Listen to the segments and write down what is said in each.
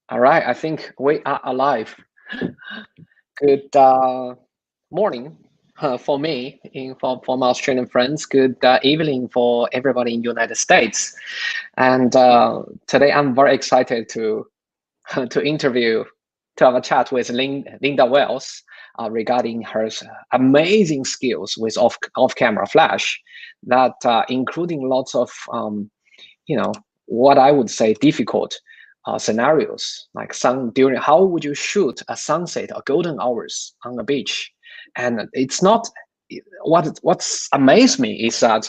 All right, I think we are alive. Good morning for me, for my Australian friends. Good evening for everybody in the United States. And today I'm very excited to to have a chat with Lyndah Wells regarding her amazing skills with off-camera flash, that including lots of you know, what I would say difficult scenarios, like during how would you shoot a sunset or golden hours on the beach? And it's not what's amazed me is that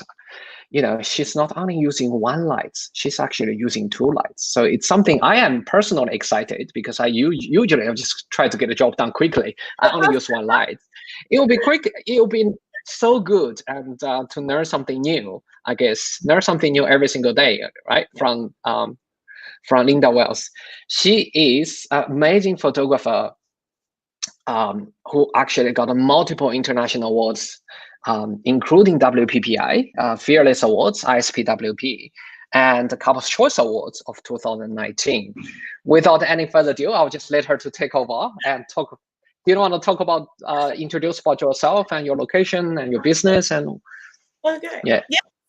she's not only using one light, she's actually using two lights. So it's something I am personally excited because usually I just try to get a job done quickly. I only use one light. It will be quick. It will be so good, and to learn something new. I guess learn something new every single day, right? From Lyndah Wells. She is an amazing photographer who actually got multiple international awards, including WPPI, Fearless Awards, ISPWP, and the Couples Choice Awards of 2019. Without any further ado, I'll just let her to take over and talk. Do you want to talk about, introduce about yourself and your location and your business? And okay. Yeah.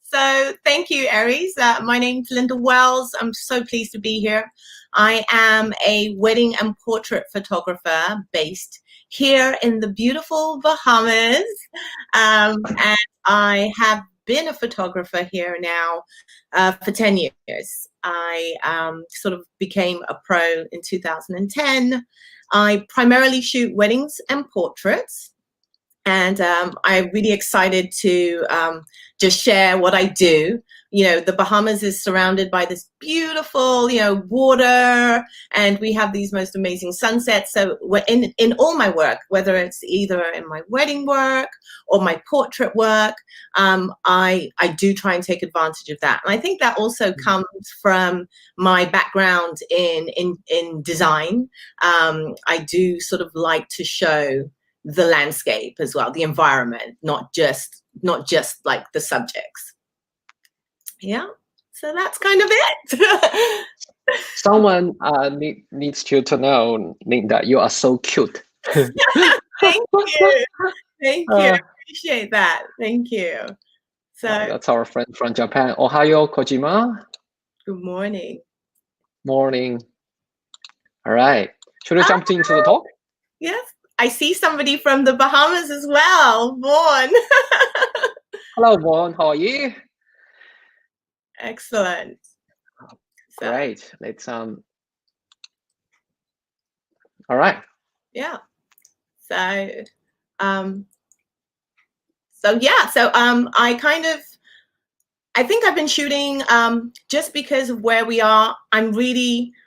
So thank you, Aries. My name's Lyndah Wells. I'm so pleased to be here. I am a wedding and portrait photographer based here in the beautiful Bahamas. And I have been a photographer here now for 10 years. I sort of became a pro in 2010. I primarily shoot weddings and portraits. And I'm really excited to just share what I do. The Bahamas is surrounded by this beautiful, water, and we have these most amazing sunsets. So in all my work, whether it's either in my wedding work or my portrait work, I do try and take advantage of that. And I think that also comes from my background in design. I do sort of like to show the landscape as well, the environment, not just like the subjects. Yeah, so that's kind of it. Someone needs you to know, Lyndah, you are so cute. Thank you. Thank you. I appreciate that. Thank you. So that's our friend from Japan. Ohayo, Kojima. Good morning. Morning. All right. Should we jump into the talk? Yes. I see somebody from the Bahamas as well, Vaughn. Hello, Vaughn. How are you? Excellent. Great. Let's all right. Yeah. So I think I've been shooting just because of where we are.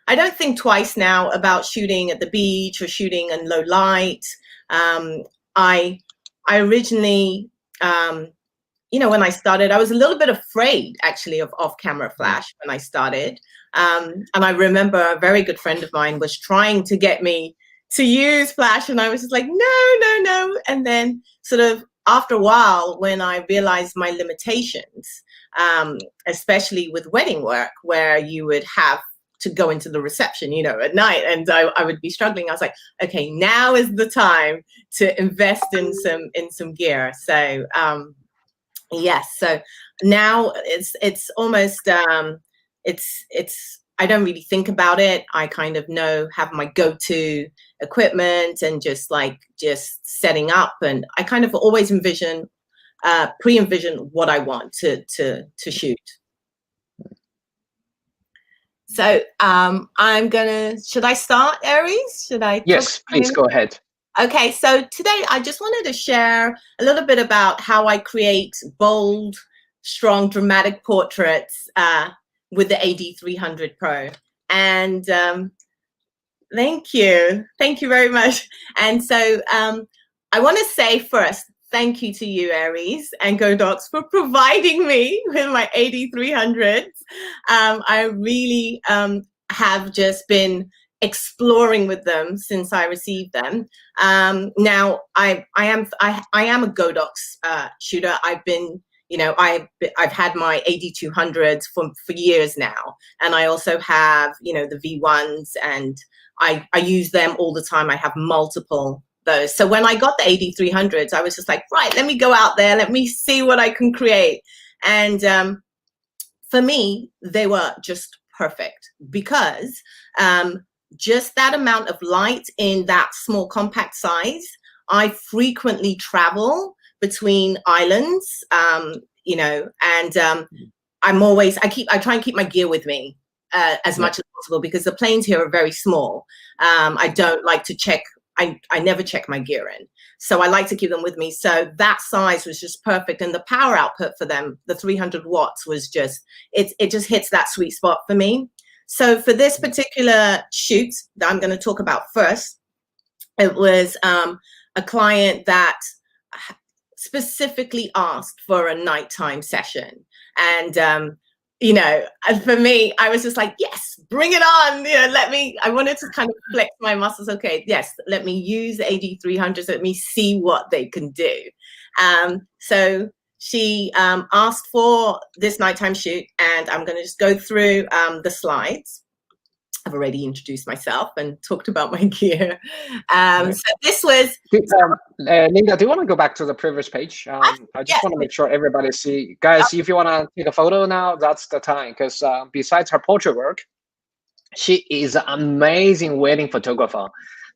I don't think twice now about shooting at the beach or shooting in low light. I originally, when I started, I was a little bit afraid actually of off-camera flash when I started. And I remember a very good friend of mine was trying to get me to use flash, and I was just like, no. And then sort of after a while, when I realized my limitations, especially with wedding work, where you would have to go into the reception, at night, and I would be struggling. I was like, okay, now is the time to invest in some gear. So yes, so now it's almost I don't really think about it. I kind of have my go-to equipment and just setting up, and I kind of always pre-envision what I want to shoot. So should I start, Aries? Should I? Yes, please go ahead. Okay, so today I just wanted to share a little bit about how I create bold, strong, dramatic portraits with the AD300Pro. And thank you very much. And so I want to say first, thank you to you, Aries and Godox, for providing me with my AD300s. I really have just been exploring with them since I received them. Now I am a Godox shooter. I've been you know, I've had my AD200s for years now, and I also have, you know, the V1s, and I use them all the time. I have multiple those. So when I got the AD300s, I was just like, right, let me go out there, let me see what I can create. And for me, they were just perfect, because just that amount of light in that small compact size. I frequently travel between islands, you know, and I try and keep my gear with me as much as possible, because the planes here are very small. I don't like to check. I never check my gear in, so I like to keep them with me. So that size was just perfect, and the power output for them, the 300 watts, was just it just hits that sweet spot for me. So for this particular shoot that I'm going to talk about first, it was a client that specifically asked for a nighttime session, and you know, for me, I was just like, yes, bring it on. You know, I wanted to kind of flex my muscles. Okay, yes, let me use the AD300s. Let me see what they can do. So she asked for this nighttime shoot, and I'm going to just go through the slides. I've already introduced myself and talked about my gear. So this was... Lyndah, do you want to go back to the previous page? I just want to make sure everybody see. Guys, if you want to take a photo now, that's the time. Because besides her portrait work, she is an amazing wedding photographer.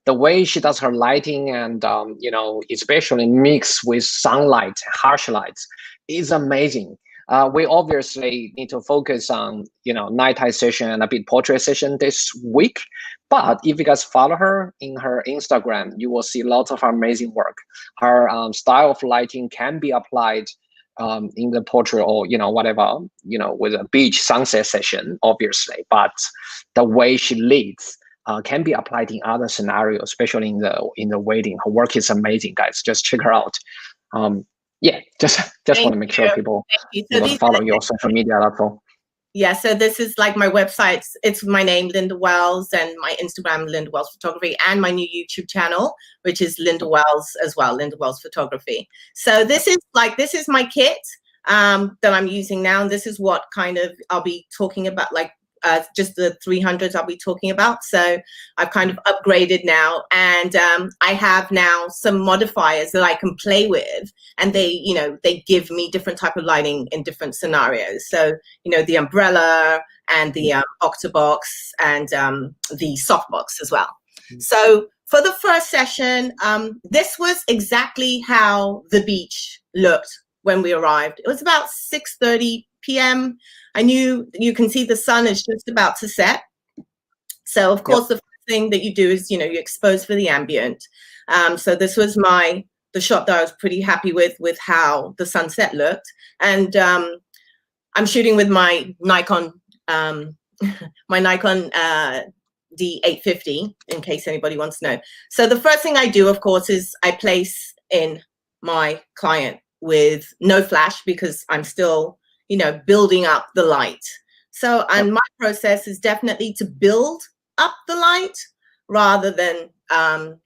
The way she does her lighting and, you know, especially mixed with sunlight, harsh lights, is amazing. We obviously need to focus on, you know, nighttime session and a bit portrait session this week. But if you guys follow her in her Instagram, you will see lots of amazing work. Her style of lighting can be applied in the portrait, or, you know, whatever, you know, with a beach sunset session, obviously. But the way she leads can be applied in other scenarios, especially in the wedding. Her work is amazing, guys. Just check her out. Yeah, just want to make sure people follow your social media. That's all. Yeah, so this is like my website. It's my name, Lyndah Wells, and my Instagram, Lyndah Wells Photography, and my new YouTube channel, which is Lyndah Wells as well, Lyndah Wells Photography. So this is my kit that I'm using now, and this is what kind of I'll be talking about, like just the 300s I'll be talking about. So I've kind of upgraded now, and I have now some modifiers that I can play with, and they, you know, they give me different type of lighting in different scenarios. So, you know, the umbrella and the octabox and the softbox as well. So for the first session, this was exactly how the beach looked when we arrived. It was about 6:30 p.m. I knew, you can see the sun is just about to set. So of course, the first thing that you do is, you know, you expose for the ambient. So this was the shot that I was pretty happy with how the sunset looked. And I'm shooting with my Nikon, D850, in case anybody wants to know. So the first thing I do, of course, is I place in my client with no flash, because I'm still, you know, building up the light. So, and my process is definitely to build up the light rather than,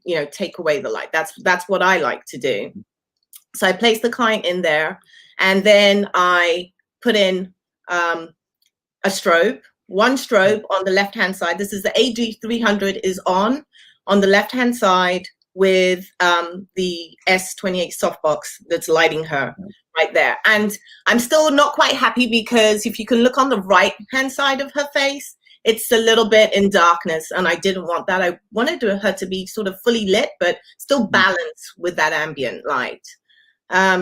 you know, take away the light. That's what I like to do. So I place the client in there, and then I put in a strobe, one strobe on the left-hand side. This is the AD300 is on the left-hand side with the S28 softbox that's lighting her right there. And I'm still not quite happy, because if you can look on the right-hand side of her face, it's a little bit in darkness, and I didn't want that. I wanted her to be sort of fully lit, but still balanced with that ambient light.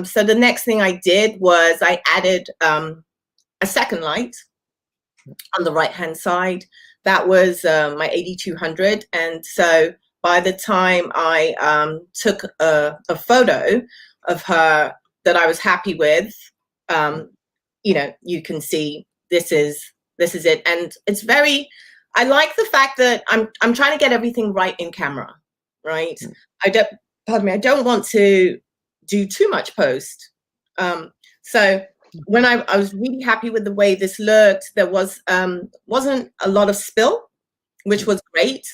So the next thing I did was I added a second light on the right-hand side. That was my AD200. And so by the time I took a photo of her that I was happy with, you know, you can see this is it. And it's very, I like the fact that I'm trying to get everything right in camera, right? I don't want to do too much post. So when I was really happy with the way this looked, there wasn't a lot of spill, which was great.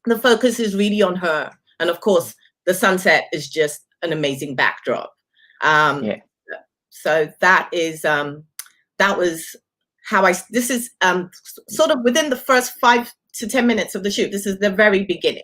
The focus is really on her. And of course, the sunset is just an amazing backdrop. So that was how this is sort of within the first 5 to 10 minutes of the shoot. This is the very beginning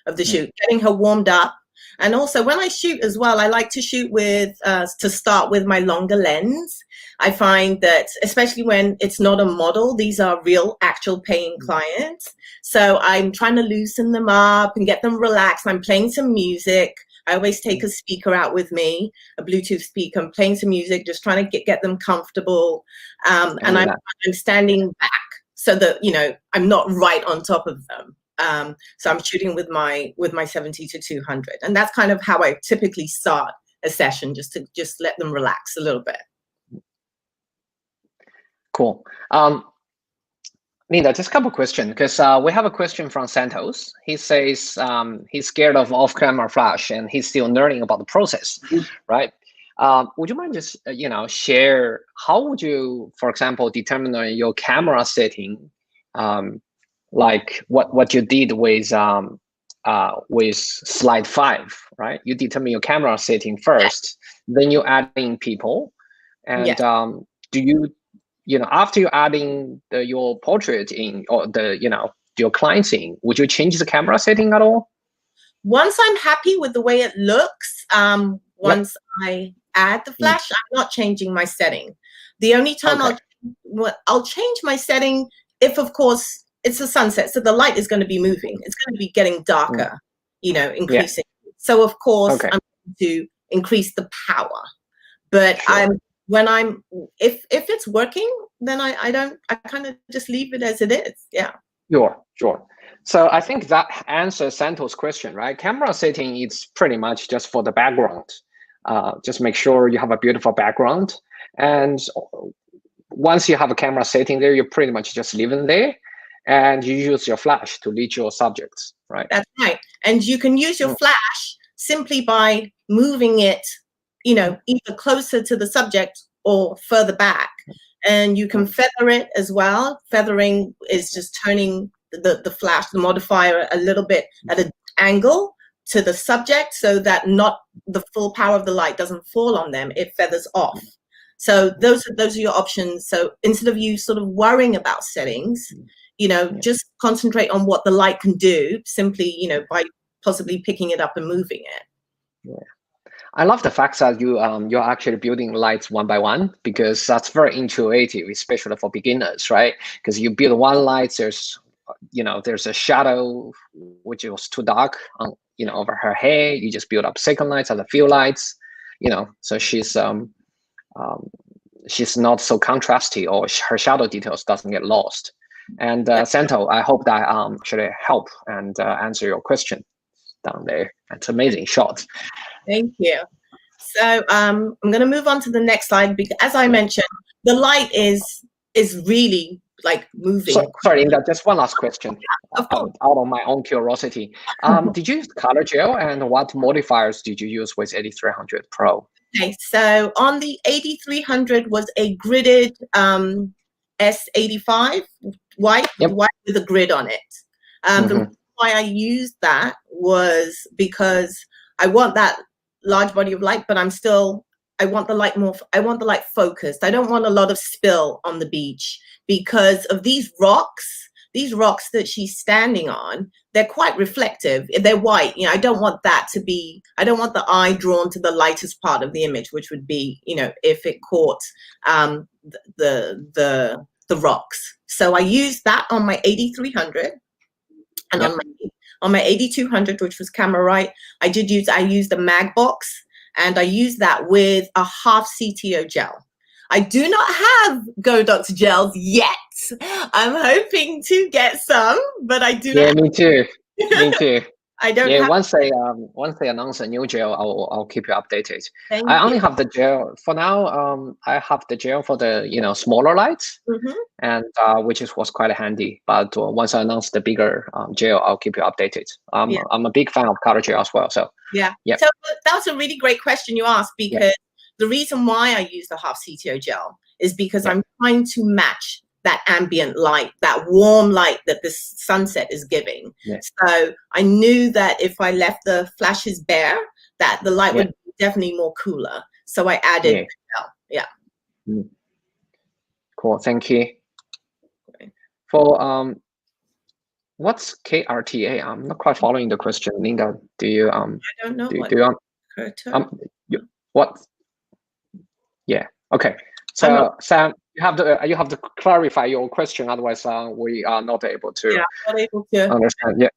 of the shoot, getting her warmed up. And also when I shoot as well, I like to shoot with, to start with my longer lens. I find that especially when it's not a model, these are real actual paying clients. So I'm trying to loosen them up and get them relaxed. I'm playing some music. I always take a speaker out with me, a Bluetooth speaker. I'm playing some music, just trying to get them comfortable. And I'm standing back so that, you know, I'm not right on top of them. So I'm shooting with my 70 to 200, and that's kind of how I typically start a session, just to let them relax a little bit. Cool. Lyndah, just a couple questions, because we have a question from Santos. He says he's scared of off-camera flash and he's still learning about the process, right? Would you mind just share how would you, for example, determine your camera setting, like what you did with slide 5, right? You determine your camera setting first, then you add in people, and do you after you adding your portrait in, or your clients in, would you change the camera setting at all? Once I'm happy with the way it looks, once I add the flash, I'm not changing my setting. The only time I'll change my setting if, of course, it's a sunset, so the light is going to be moving. It's going to be getting darker, increasing. So of course I'm going to increase the power. But if it's working, then I kind of just leave it as it is. Yeah. Sure. So I think that answers Santos' question, right? Camera setting is pretty much just for the background. Just make sure you have a beautiful background, and once you have a camera setting there, you're pretty much just leaving there. And you use your flash to lead your subjects, right? That's right. And you can use your flash simply by moving it, either closer to the subject or further back. And you can feather it as well. Feathering is just turning the flash, the modifier, a little bit at an angle to the subject so that not the full power of the light doesn't fall on them. It feathers off. So those are your options. So instead of you sort of worrying about settings, just concentrate on what the light can do simply, by possibly picking it up and moving it. Yeah. I love the fact that you're actually building lights one by one, because that's very intuitive, especially for beginners, right? Because you build one light, there's a shadow which was too dark on, over her hair. You just build up second lights and a few lights, so she's not so contrasty, or her shadow details doesn't get lost. And Santo, I hope that actually help and answer your question down there. That's amazing shot. Thank you. So I'm going to move on to the next slide, because as I mentioned, the light is really like moving. Sorry, Lyndah, just one last question. Out of my own curiosity, did you use color gel, and what modifiers did you use with AD300Pro? Okay, so on the AD300 was a gridded S85 white, white with a grid on it. The reason why I used that was because I want that large body of light, but I want the light focused. I don't want a lot of spill on the beach because of these rocks that she's standing on. They're quite reflective. They're white. I don't want that to be, I don't want the eye drawn to the lightest part of the image, which would be, if it caught the rocks. So I used that on my AD300, and on my AD200, which was camera right, I used the mag box, and I used that with a half CTO gel. I do not have Godox gels yet. I'm hoping to get some, but I do not. Yeah, me too. Me too. I don't have. Once they announce a new gel, I'll keep you updated. I only have the gel for now. I have the gel for the smaller lights, and which was quite handy. But once I announce the bigger gel, I'll keep you updated. I'm a big fan of color gel as well. So yeah. So that was a really great question you asked, because the reason why I use the half CTO gel is because I'm trying to match that ambient light, that warm light that the sunset is giving. So I knew that if I left the flashes bare, that the light would be definitely more cooler. So I added gel. Yeah. Cool. Thank you. Okay. For what's KRTA? I'm not quite following the question. Lyndah, do you I don't know do what you what? Yeah. Okay. So Sam, you have to clarify your question. Otherwise, we are not able to not able to understand. Yeah.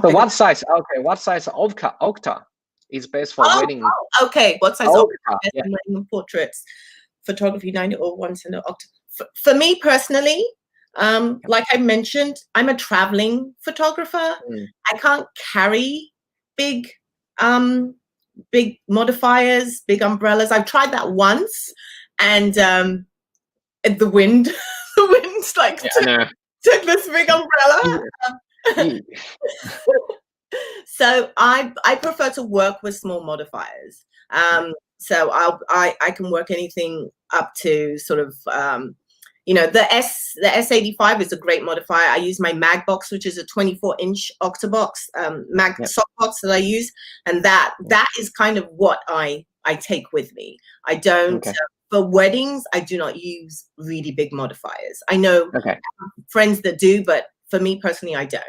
So what size? Okay. What size Octa is best for wedding? Okay. What size Octa? Yeah. Wedding portraits, photography 90 or 1 Octa. For me personally, like I mentioned, I'm a traveling photographer. I can't carry big big modifiers, big umbrellas. I've tried that once, and the wind like took this big umbrella. So I prefer to work with small modifiers. So I can work anything up to sort of the S85 is a great modifier. I use my mag box, which is a 24-inch octabox mag softbox that I use, and that is kind of what I take with me. I don't for weddings. I do not use really big modifiers. I know friends that do, but for me personally, I don't.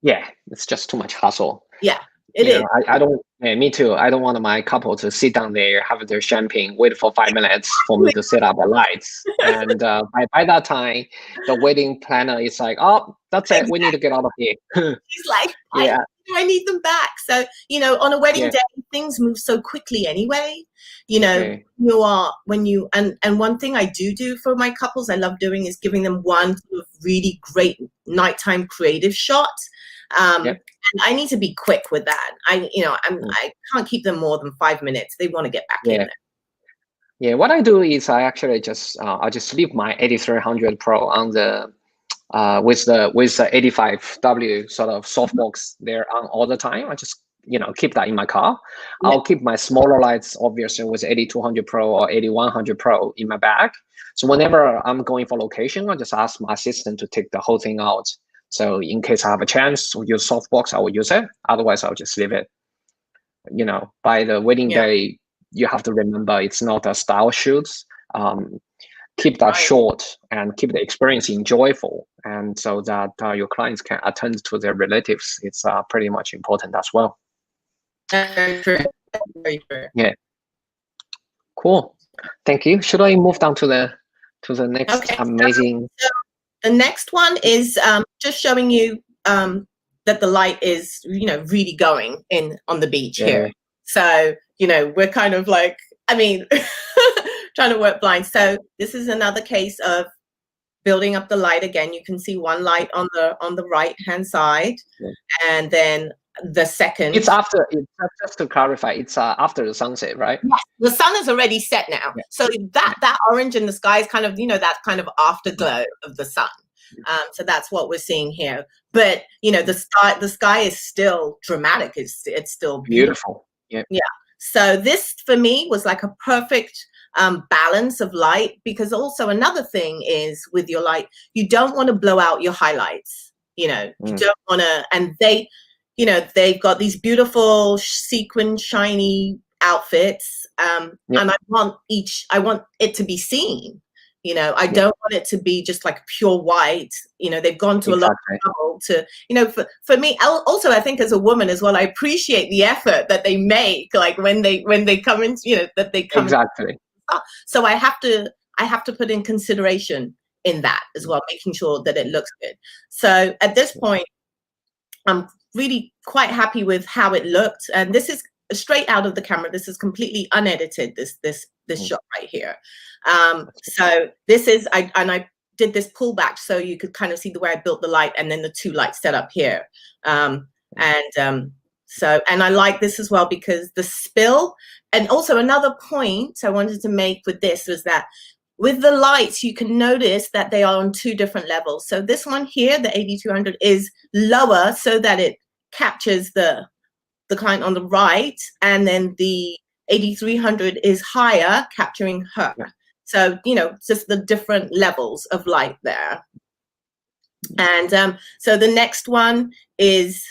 Yeah, it's just too much hassle. Yeah, it is. I don't. Yeah, me too. I don't want my couple to sit down there, have their champagne, wait for 5 minutes for me to set up the lights, and by that time, the wedding planner is like, "Oh, that's it. We need to get out of here." She's like, I need them back. So on a wedding day, things move so quickly anyway. And one thing I do for my couples, I love doing, is giving them one sort of really great nighttime creative shot. And I need to be quick with that. I can't keep them more than 5 minutes. They want to get back in there. Yeah, what I do is I actually just I just leave my AD300Pro on the with the 85W sort of softbox there on all the time. I just keep that in my car. I'll keep my smaller lights obviously with AD200Pro or AD100Pro in my bag. So whenever I'm going for location, I just ask my assistant to take the whole thing out. So in case I have a chance to use softbox, I will use it. Otherwise, I'll just leave it. By the wedding day, you have to remember it's not a style shoot. Keep that short and keep the experience enjoyable, and so that your clients can attend to their relatives. It's pretty much important as well. Very true. Very true. Yeah. Cool. Thank you. Should I move down to the next amazing? So the next one is just showing you that the light is really going in on the beach here. So we're kind of like, trying to work blind. So this is another case of building up the light again. You can see one light on the right hand side, and then the second. It's after. Just to clarify, it's after the sunset, right? Yes, the sun is already set now. So that orange in the sky is kind of that kind of afterglow of the sun. So that's what we're seeing here. But the sky is still dramatic. It's still beautiful. Yeah. So this for me was like a perfect balance of light, because also another thing is with your light, you don't want to blow out your highlights. You don't want to, and they've got these beautiful sequin shiny outfits, and I want it to be seen. I don't want it to be just like pure white. They've gone to a lot of trouble to, for me, also, I think as a woman as well, I appreciate the effort that they make, like when they come in, that they come exactly. So I have to put in consideration in that as well, making sure that it looks good. So at this point, I'm really quite happy with how it looked, and this is straight out of the camera. This is completely unedited. This shot right here. So this is I did this pullback so you could kind of see the way I built the light, and then the two lights set up here. So I like this as well because the spill, and also another point I wanted to make with this was that with the lights, you can notice that they are on two different levels. So this one here, the AD200, is lower so that it captures the client on the right, and then the AD300 is higher, capturing her. So, just the different levels of light there. And so the next one is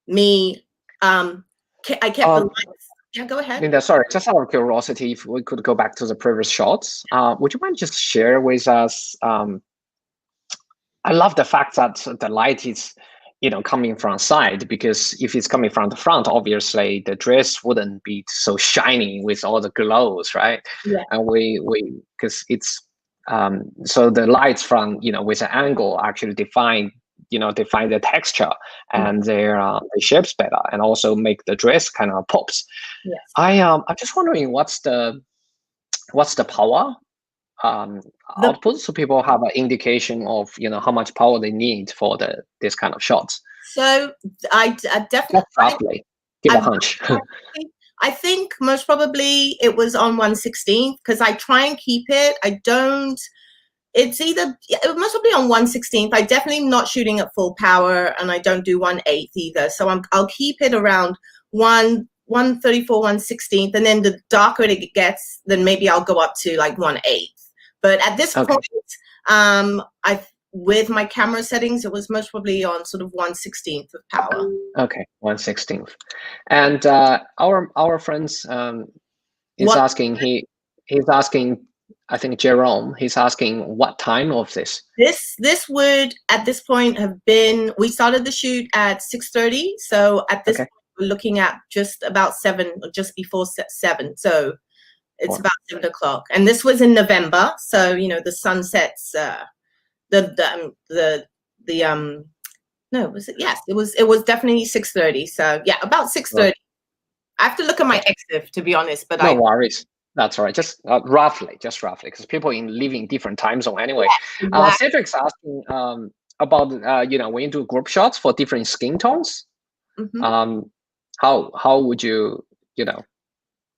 me. I kept the lights. Yeah, go ahead. Lyndah, sorry, just out of curiosity, if we could go back to the previous shots, would you mind just share with us? I love the fact that the light is, coming from side, because if it's coming from the front, obviously the dress wouldn't be so shiny with all the glows, right? Yeah. And because it's so the lights from with an angle actually define the texture and their the shapes better, and also make the dress kind of pops. Yes. I'm just wondering what's the power output, so people have an indication of how much power they need for this kind of shots. So I definitely Just roughly give a hunch. I think most probably it was on 1/16 because I try and keep it. I don't. It's either it must be on 1/16. I definitely not shooting at full power, and I don't do 1/8 either. So I'll keep it around 1/34, 1/16, and then the darker it gets, then maybe I'll go up to like 1/8. But at this point, with my camera settings, it was most probably on sort of 1/16 of power. Okay, 1/16. And our friends is asking. He's asking. I think Jerome. He's asking what time of this. This would at this point have been. We started the shoot at 6:30. So at this point, we're looking at just about 7, or just before 7. So it's about 7 o'clock. And this was in November. So the sun sets. No, was it? Yes, it was definitely 6:30. So yeah, about 6:30. Right. I have to look at my EXIF to be honest, but no worries. That's all right. Just roughly, because people live in different time zone anyway. Yeah, exactly. Cedric's asking about when you do group shots for different skin tones. Mm-hmm. How would you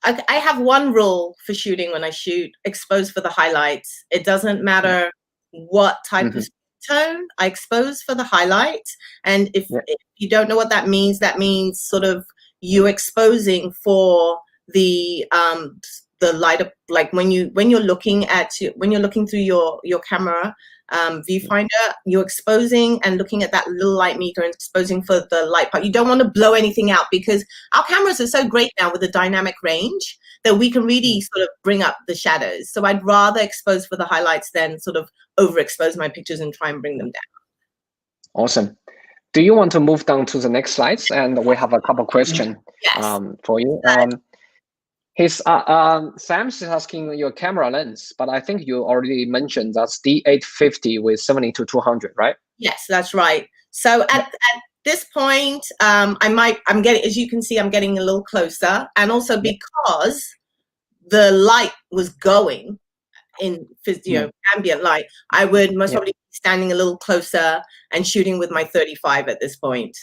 I have one rule for shooting when I shoot: expose for the highlights. It doesn't matter what type of tone I expose for the highlights. And if you don't know what that means sort of you exposing for the light up, like when you're looking through your camera viewfinder, you're exposing and looking at that little light meter and exposing for the light part. You don't want to blow anything out, because our cameras are so great now with the dynamic range that we can really sort of bring up the shadows. So I'd rather expose for the highlights than sort of overexpose my pictures and try and bring them down. Awesome. Do you want to move down to the next slides? And we have a couple questions for you. Sam's is asking your camera lens, but I think you already mentioned that's D850 with 70-200, right? Yes, that's right. So at this point, I'm getting, as you can see, I'm getting a little closer, and also because the light was going in ambient light, I would most probably be standing a little closer and shooting with my 35 at this point.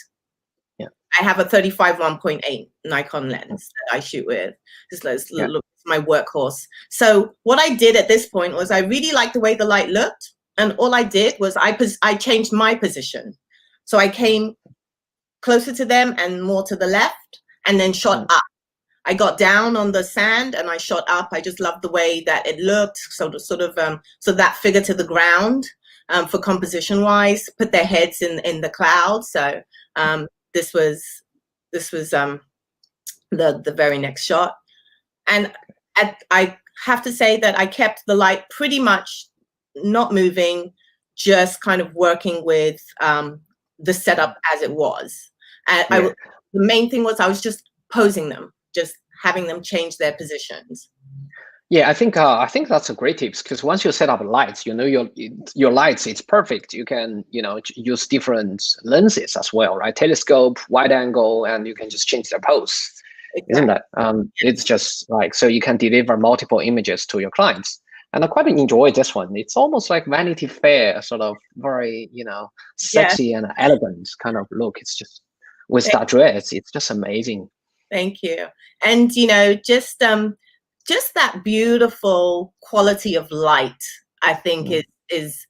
I have a 35 1.8 Nikon lens that I shoot with. This look, my workhorse. So what I did at this point was I really liked the way the light looked, and all I did was I changed my position. So I came closer to them and more to the left, and then shot up. I got down on the sand and I shot up. I just loved the way that it looked. So that figure to the ground for composition wise, put their heads in the clouds. So this was the very next shot, and I have to say that I kept the light pretty much not moving, just kind of working with the setup as it was. And the main thing was I was just posing them, just having them change their positions. Yeah, I think that's a great tips, because once you set up lights, your lights, it's perfect. You can use different lenses as well, right? Telescope, wide angle, and you can just change the pose. Exactly. Isn't that? It's just like, so you can deliver multiple images to your clients. And I quite enjoy this one. It's almost like Vanity Fair, sort of very sexy and elegant kind of look. It's just with that dress, it's just amazing. Thank you. And just that beautiful quality of light, I think is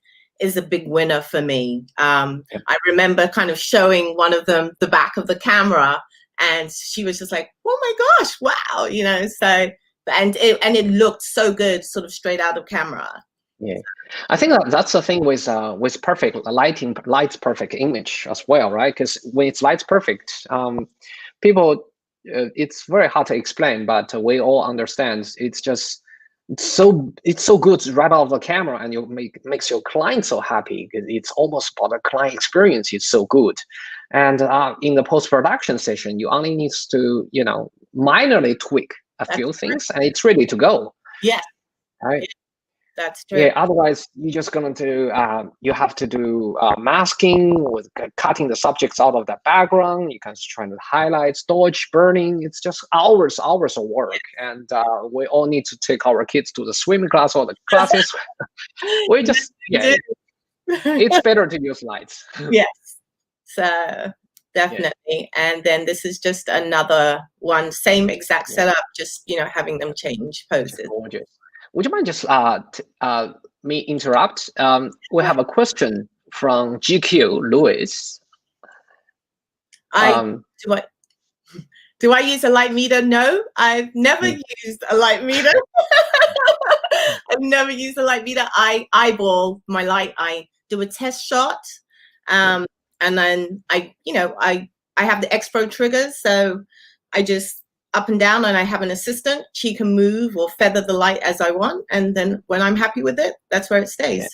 a big winner for me. I remember kind of showing one of them the back of the camera, and she was just like, "Oh my gosh, wow!" So and it looked so good, sort of straight out of camera. Yeah, I think that's the thing with perfect light's perfect image as well, right? Because when it's light's perfect, people it's very hard to explain, but we all understand. It's so good right out of the camera, and makes your client so happy because it's almost about the client experience. It's so good, and in the post-production session, you only need to minorly tweak a few things, and it's ready to go. Yes. Right. That's true. Yeah, otherwise you're just gonna do you have to do masking with cutting the subjects out of the background. You can try to highlight, dodge, burning. It's just hours of work, and we all need to take our kids to the swimming class or the classes. We just it's better to use lights. Yes, so definitely. And then this is just another one, same exact setup, just having them change poses. Gorgeous. Would you mind just me interrupt? We have a question from GQ Louis. Do I use a light meter? No, I've never used a light meter. I've never used a light meter. I eyeball my light. I do a test shot, and then I have the X-Pro triggers, so I just up and down, and I have an assistant. She can move or feather the light as I want, and then when I'm happy with it, that's where it stays.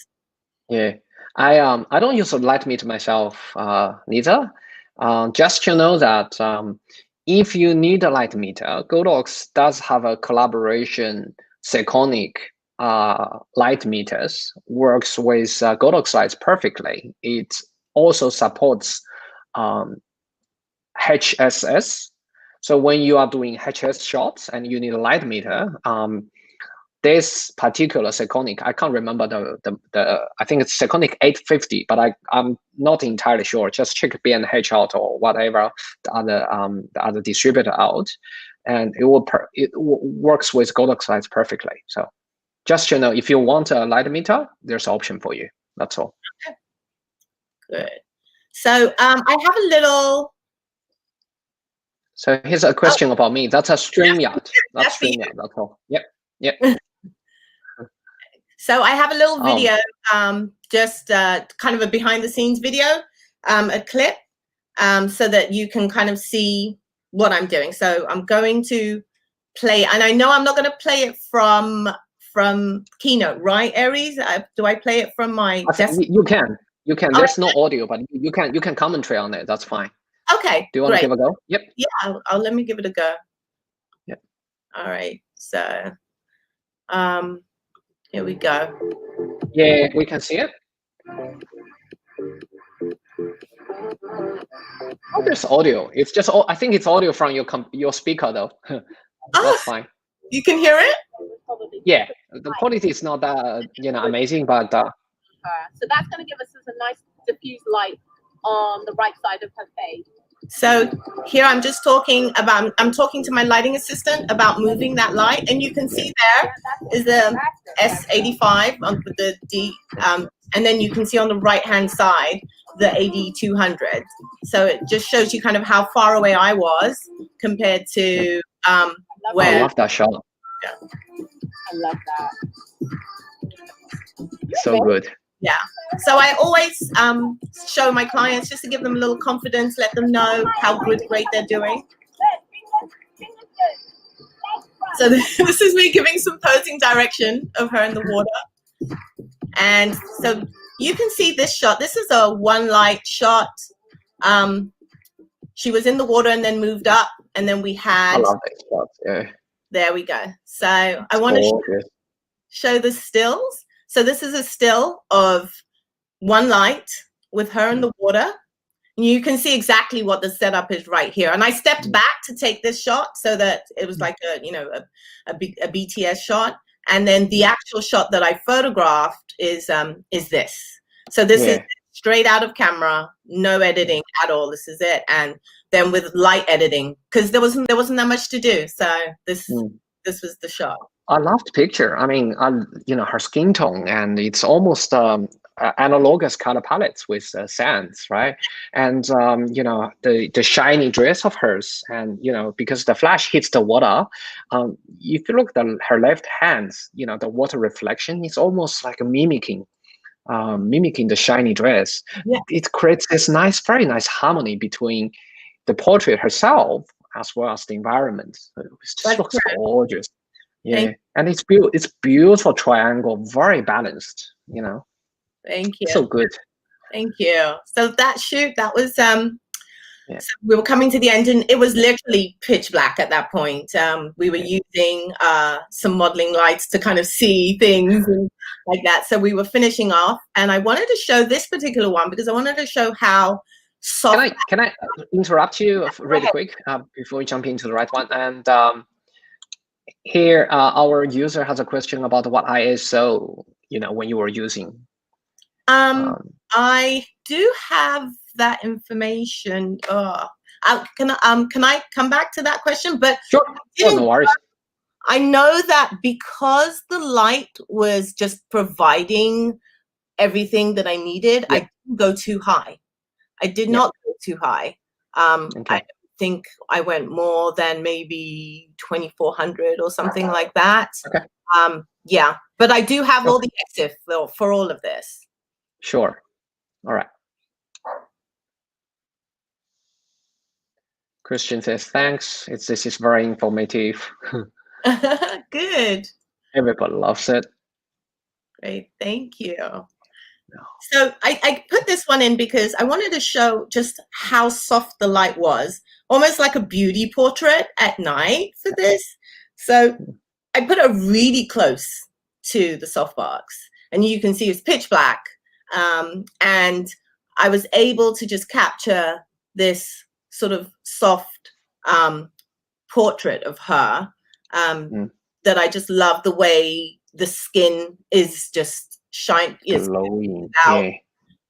Yeah. I don't use a light meter myself, neither. Just to know that if you need a light meter, Godox does have a collaboration Sekonic light meters, works with Godox lights perfectly. It also supports HSS. So when you are doing HS shots and you need a light meter, this particular Sekonic, I can't remember the I think it's Sekonic 850, but I'm not entirely sure. Just check B&H out or whatever the other distributor out, and it works with Godox lights perfectly. So just if you want a light meter, there's an option for you. That's all. Good. So I have a little. So here's a question about me. That's a StreamYard. That's StreamYard. That's all. Yep. So I have a little video, just kind of a behind-the-scenes video, a clip, so that you can kind of see what I'm doing. So I'm going to play, and I know I'm not going to play it from Keynote, right, Aries? Do I play it from my desktop? You can. There's no audio, but you can commentary on it. That's fine. Okay. Do you want to give a go? Yep. Yeah, let me give it a go. Yep. All right. So, here we go. Yeah, we can see it. Oh, there's audio. It's just I think it's audio from your speaker though. That's fine. You can hear it? Yeah, the quality is not that amazing, but so that's going to give us a nice diffuse light on the right side of her face. So here I'm just talking to my lighting assistant about moving that light, and you can see there is the S85 with the D, and then you can see on the right hand side the AD300. So it just shows you kind of how far away I was compared to where. I love that shot. Yeah. I love that. So good. Yeah. So I always show my clients just to give them a little confidence, let them know how great they're doing. So this is me giving some posing direction of her in the water. And so you can see this shot. This is a one light shot. She was in the water and then moved up, and then we had. I love that shot. Yeah. There we go. So I want to show the stills. So this is a still of one light with her in the water. And you can see exactly what the setup is right here. And I stepped back to take this shot so that it was like a BTS shot. And then the actual shot that I photographed is this. So this is straight out of camera, no editing at all. This is it. And then with light editing, because there wasn't that much to do. So this was the shot. I love the picture. I mean, her skin tone, and it's almost analogous color palettes with sands, right? And the shiny dress of hers, and because the flash hits the water, if you look at her left hands, the water reflection is almost like mimicking the shiny dress. Yeah. It creates this very nice harmony between the portrait herself as well as the environment. It just That's looks correct. gorgeous. Yeah, Thank, and it's beautiful triangle, very balanced. thank you. So good. Thank you. So that shoot, that was Yeah. so we were coming to the end, and it was literally pitch black at that point. We were using some modeling lights to kind of see things and like that. So we were finishing off, and I wanted to show this particular one because I wanted to show how soft. Can I interrupt you really quick before we jump into the right one? And here, our user has a question about what ISO, when you were using. I do have that information. Can I come back to that question? But Sure, no worries. I know that because the light was just providing everything that I needed, I didn't go too high. I did not go too high. Okay. I think I went more than maybe 2400 or something like that. Okay. Yeah, but I do have all the EXIF for all of this. Sure. All right. Christian says, thanks. This is very informative. Good. Everybody loves it. Great. Thank you. So I put this one in because I wanted to show just how soft the light was, almost like a beauty portrait at night for this. So I put it really close to the softbox, and you can see it's pitch black. And I was able to just capture this sort of soft portrait of her that I just love the way the skin is just glowing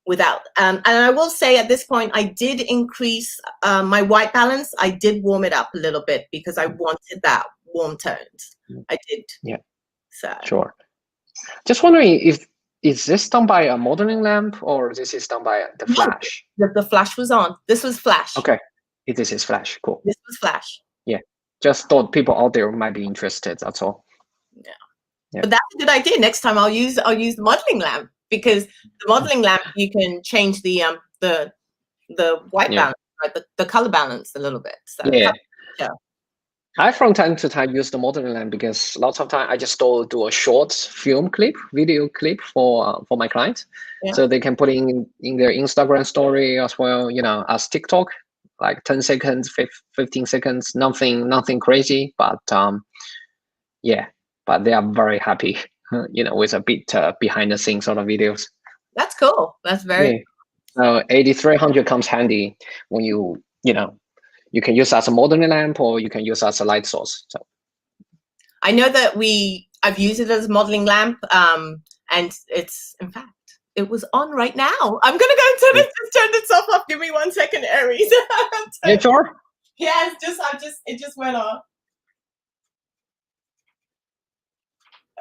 without and I will say at this point I did increase my white balance. I did warm it up a little bit because I wanted that warm tones. I did. Yeah. So sure. Just wondering is this done by a modeling lamp or this is done by the flash? The flash was on. This was flash. Okay. This is flash. Cool. This was flash. Yeah. Just thought people out there might be interested. That's all. Yeah. But that's a good idea. Next time I'll use the modeling lamp, because the modeling lamp you can change the white balance, right? The color balance a little bit. So yeah. I from time to time use the modeling lamp because lots of time I just do a short video clip for my clients, so they can put in their Instagram story as well, as TikTok, like 10 seconds, 15 seconds, nothing crazy, but but they are very happy, with a bit behind the scenes sort of videos. That's cool. That's very cool. So AD300 comes handy when you can use as a modeling lamp or you can use as a light source. So I know that I've used it as a modeling lamp, and it's, in fact, it was on right now. I'm gonna go and turn itself off. Give me 1 second, Aries. Yeah, sure. Yeah, it just went off.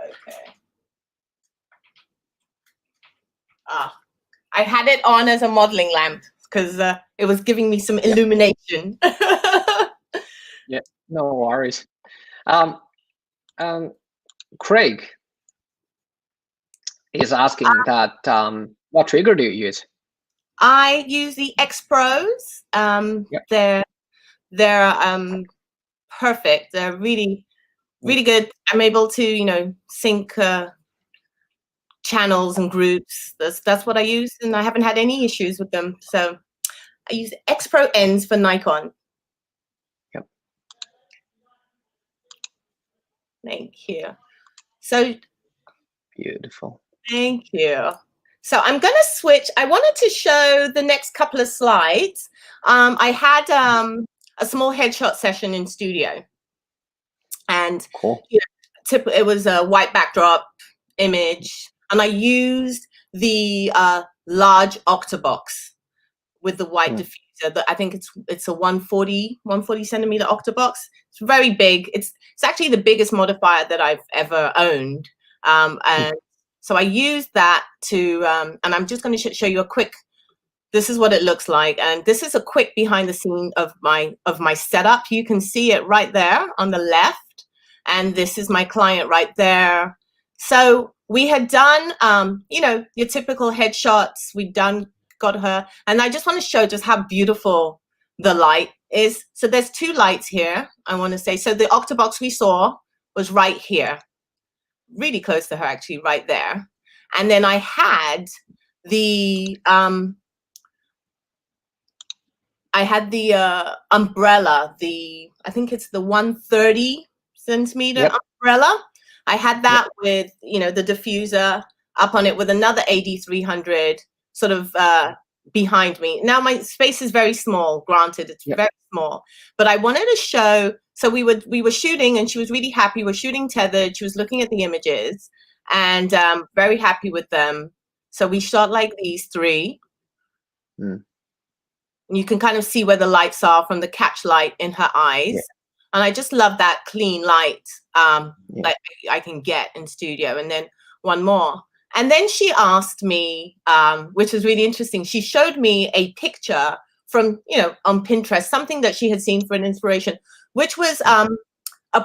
Okay. I had it on as a modeling lamp because it was giving me some illumination. Yeah, no worries. Craig is asking that what trigger do you use? I use the X Pros. They're perfect. They're really good. I'm able to sync channels and groups. That's what I use, and I haven't had any issues with them. So I use X Pro ends for Nikon. Yep. Thank you. So beautiful. Thank you. So I'm going to switch. I wanted to show the next couple of slides. I had a small headshot session in studio, and cool. It was a white backdrop image, and I used the large octabox with the white diffuser. I think it's a 140 centimeter octabox. It's very big. It's actually the biggest modifier that I've ever owned, and so I used that to, and I'm just going to show you a quick. This is what it looks like, and this is a quick behind the scene of my setup. You can see it right there on the left, and this is my client right there. So we had done, your typical headshots. Got her, and I just want to show just how beautiful the light is, so there's two lights here, I want to say. So the octobox we saw was right here, really close to her, actually, right there. And then I had the umbrella, I think it's the 130 centimeter umbrella. I had that with, you know, the diffuser up on it with another AD300 sort of behind me. Now my space is very small, granted, it's very small, but I wanted to show, so we were shooting and she was really happy. We're shooting tethered. She was looking at the images and very happy with them. So we shot like these three. You can kind of see where the lights are from the catch light in her eyes. And I just love that clean light that I can get in studio. And then one more. And then she asked me, which was really interesting. She showed me a picture from, you know, on Pinterest, something that she had seen for an inspiration, which was a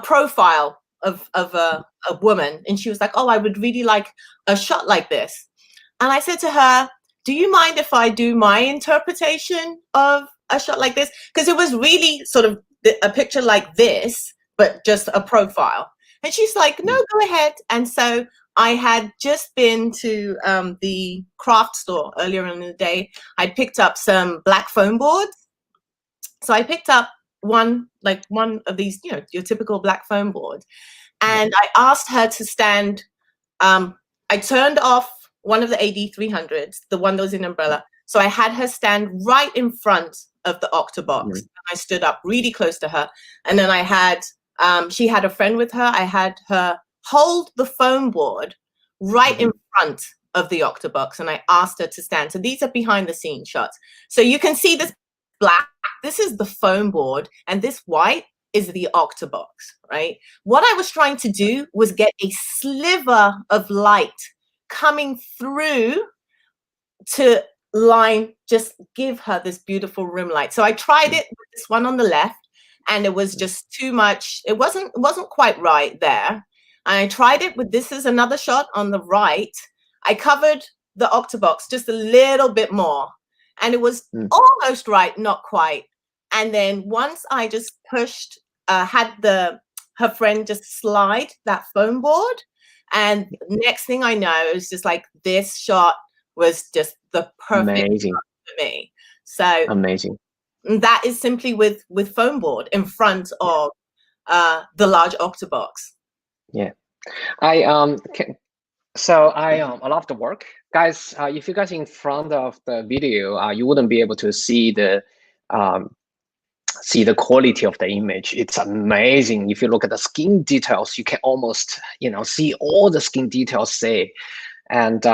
profile of a woman. And she was like, oh, I would really like a shot like this. And I said to her, do you mind if I do my interpretation of a shot like this? Because it was really sort of a picture like this, but just a profile. And she's like, no, go ahead. And so I had just been to the craft store earlier in the day. I picked up some black foam boards. So I picked up one of these, you know, your typical black foam board. And I asked her to stand, I turned off one of the AD300s, the one that was in umbrella. So I had her stand right in front of the octobox. And I stood up really close to her. And then I had, she had a friend with her. I had her hold the foam board right in front of the octobox. And I asked her to stand. So these are behind the scenes shots. So you can see this black, this is the foam board, and this white is the octobox, right? What I was trying to do was get a sliver of light coming through to line, just give her this beautiful room light. So I tried it with this one on the left, and it was just too much. It wasn't quite right there. And I tried it with, this is another shot on the right. I covered the octobox just a little bit more, and it was almost right, not quite. And then once I just pushed, had her friend just slide that foam board, and next thing I know, it was just like this shot was just the perfect shot for me. So amazing. That is simply with foam board in front of the large octobox. Yeah, I love the work, guys. If you guys in front of the video, you wouldn't be able to see the quality of the image. It's amazing. If you look at the skin details, you can almost, you know, see all the skin details there. And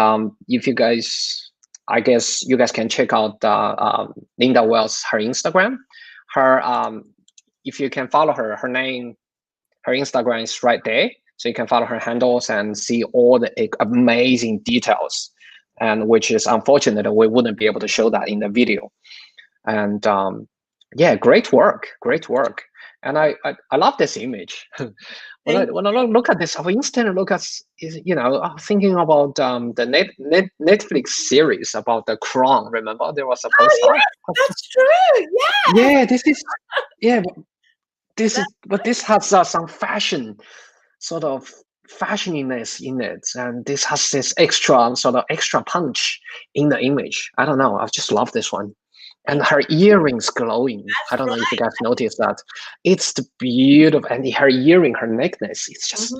if you guys, I guess you guys can check out Lyndah Wells, her Instagram. Her if you can follow her, her Instagram is right there. So you can follow her handles and see all the amazing details, and which is unfortunate that we wouldn't be able to show that in the video. And yeah, great work. And I love this image. when I look at this, I instantly look at, you know, I'm thinking about the Netflix series about the Crown. Remember, there was a poster. Oh, yeah, that's true. Yeah. Yeah, but this has some fashion, sort of fashioniness in it, and this has this extra punch in the image. I don't know. I just love this one. And her earrings glowing. I don't know if you guys noticed that. It's the beautiful, and her earring, her necklace, it's just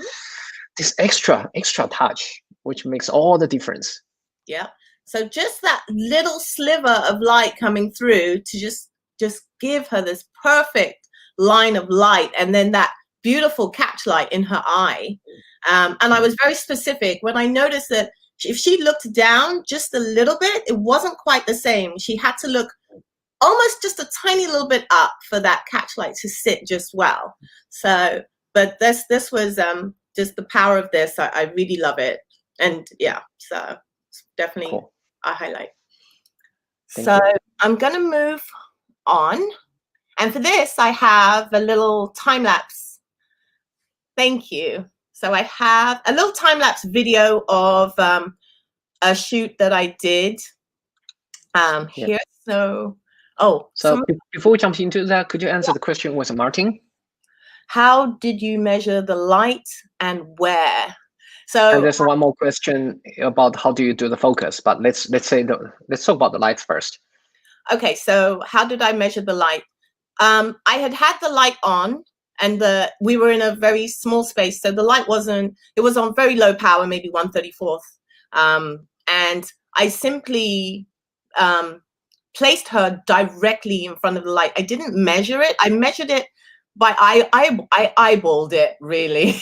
this extra touch, which makes all the difference. Yeah. So just that little sliver of light coming through to just give her this perfect line of light, and then that beautiful catch light in her eye. And I was very specific when I noticed that if she looked down just a little bit, it wasn't quite the same. She had to look almost just a tiny little bit up for that catch light to sit just well. So, but this was just the power of this. I really love it. And yeah, so it's definitely a highlight. So I'm going to move on. And for this, I have a little time-lapse. Thank you. So I have a little time-lapse video of a shoot that I did here. So, Oh, So before we jump into that, could you answer the question with Martin? How did you measure the light and where? So and there's one more question about how do you do the focus, but let's talk about the lights first. Okay, so how did I measure the light? I had the light on, and we were in a very small space, so the light it was on very low power, maybe 1/34th. And I simply placed her directly in front of the light. I didn't measure it. I measured it by I eyeballed it, really.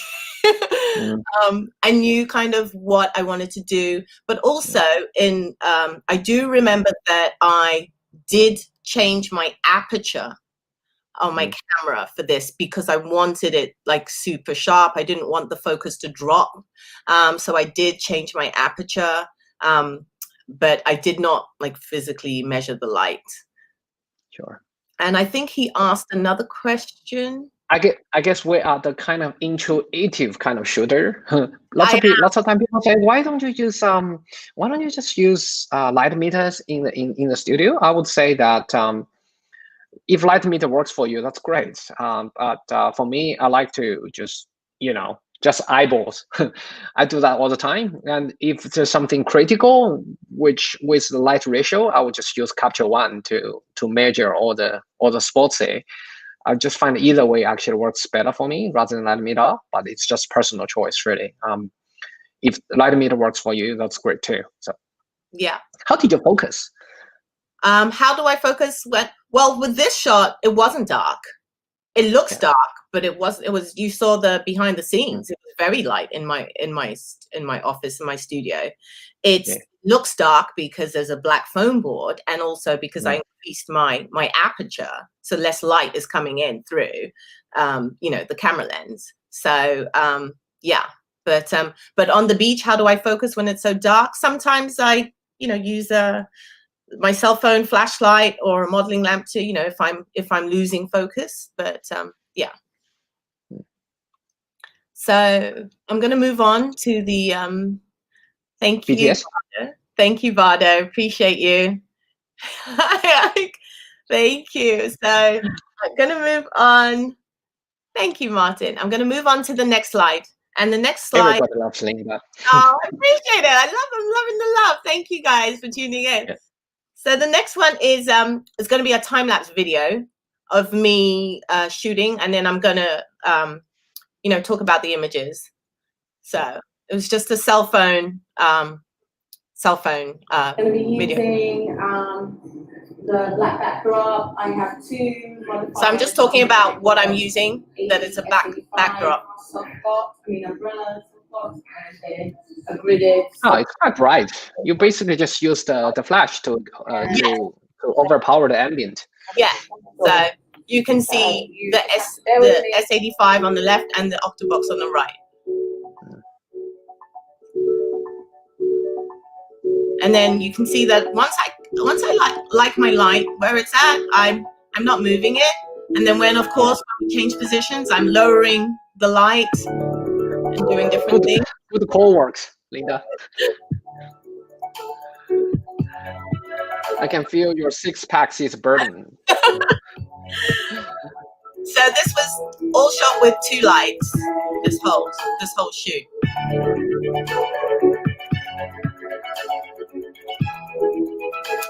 I knew kind of what I wanted to do, but also I do remember that I did change my aperture on my camera for this because I wanted it like super sharp. I didn't want the focus to drop. So I did change my aperture, but I did not like physically measure the light. Sure. And I think he asked another question. I guess we are the kind of intuitive kind of shooter. Lots of time people say, why don't you just use light meters in the studio? I would say that if light meter works for you, that's great. But for me, I like to just eyeballs. I do that all the time. And if there's something critical, which with the light ratio, I would just use Capture One to measure all the spots there. I just find either way actually works better for me rather than light meter, but it's just personal choice, really. If light meter works for you, that's great too. So yeah. How did you focus? How do I focus? Well, with this shot, it wasn't dark. It looks dark, but it was. You saw the behind the scenes. It was very light in my office, in my studio. It looks dark because there's a black foam board, and also because I increased my aperture, so less light is coming in through, the camera lens. So yeah, but on the beach, how do I focus when it's so dark? Sometimes I use my cell phone flashlight or a modeling lamp to, if I'm losing focus, but yeah. So I'm going to move on to the thank you. BTS? Thank you, Vardo. Appreciate you. Thank you. So I'm going to move on. Thank you, Martin. I'm going to move on to the next slide. And the next slide. Everybody loves Lyndah. Oh, I appreciate it. I'm loving the love. Thank you guys for tuning in. Yeah. So the next one is it's going to be a time-lapse video of me shooting, and then I'm going to talk about the images. So it was just a cell phone going to be video. Using the black backdrop. I have two. So I'm just talking about what I'm using. That it's a backdrop. Umbrellas. A gridded. Oh, it's quite bright. You basically just use the flash to overpower the ambient. Yeah. So you can see the S85 on the left and the Octobox on the right. And then you can see that once I like my light where it's at, I'm not moving it. And then when we change positions, I'm lowering the light and doing different things. Good call works, Lyndah. I can feel your 6-pack is burning. So this was all shot with 2 lights. This whole shoot.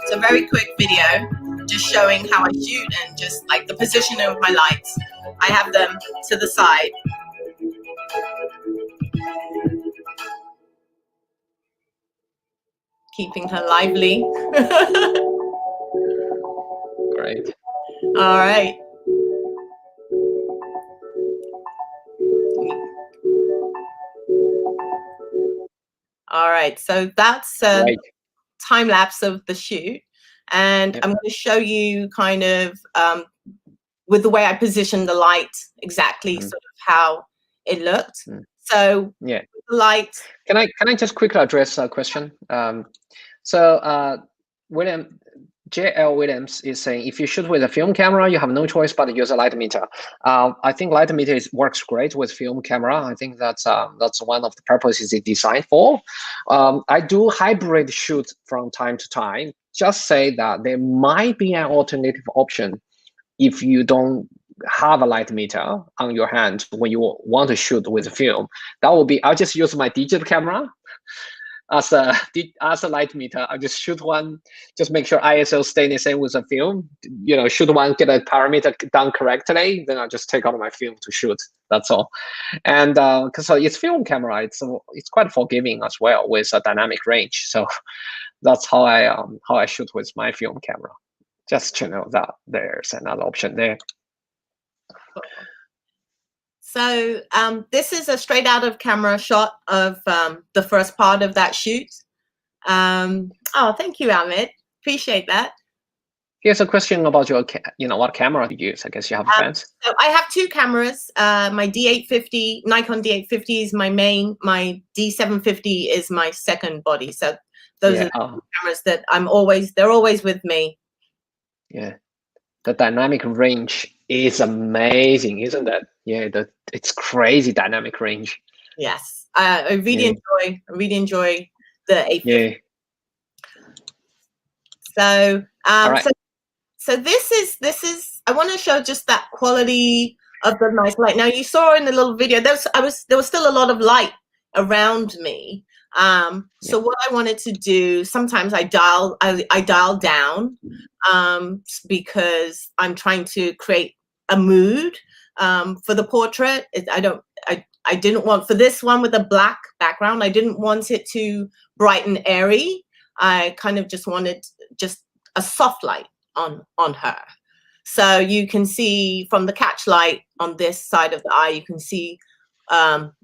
It's a very quick video, just showing how I shoot and just like the position of my lights. I have them to the side. Keeping her lively. Great. All right. All right, so that's time lapse of the shoot, and I'm going to show you kind of with the way I position the light exactly sort of how it looked. So yeah, light. Can I just quickly address a question? So J.L. Williams is saying, if you shoot with a film camera, you have no choice but to use a light meter. I think light meter works great with film camera. I think that's one of the purposes it's designed for. I do hybrid shoot from time to time, just say that there might be an alternative option if you don't have a light meter on your hand when you want to shoot with film. That will be, I'll just use my digital camera as a light meter. I'll just shoot one, just make sure ISO stay the same with the film. Shoot one, get a parameter done correctly, then I'll just take out my film to shoot. That's all. And because it's film camera, it's quite forgiving as well with a dynamic range. So that's how I shoot with my film camera. Just to know that there's another option there. So this is a straight out of camera shot of the first part of that shoot. Oh, thank you, Amit. Appreciate that. Here's a question about your, what camera do you use? I guess you have a fence. So I have two cameras. My D850, Nikon D850 is my main. My D750 is my second body. So those are the cameras that they're always with me. Yeah, the dynamic range is amazing, isn't it? Yeah, it's crazy dynamic range. Yes, I really enjoy the 850. Yeah. So, right. so this is. I want to show just that quality of the nice light. Now you saw in the little video there was still a lot of light around me. So what I wanted to do, sometimes I dial down because I'm trying to create a mood for the portrait. I didn't want, for this one with a black background, I didn't want it to bright and airy. I kind of just wanted just a soft light on her. So you can see from the catch light on this side of the eye, you can see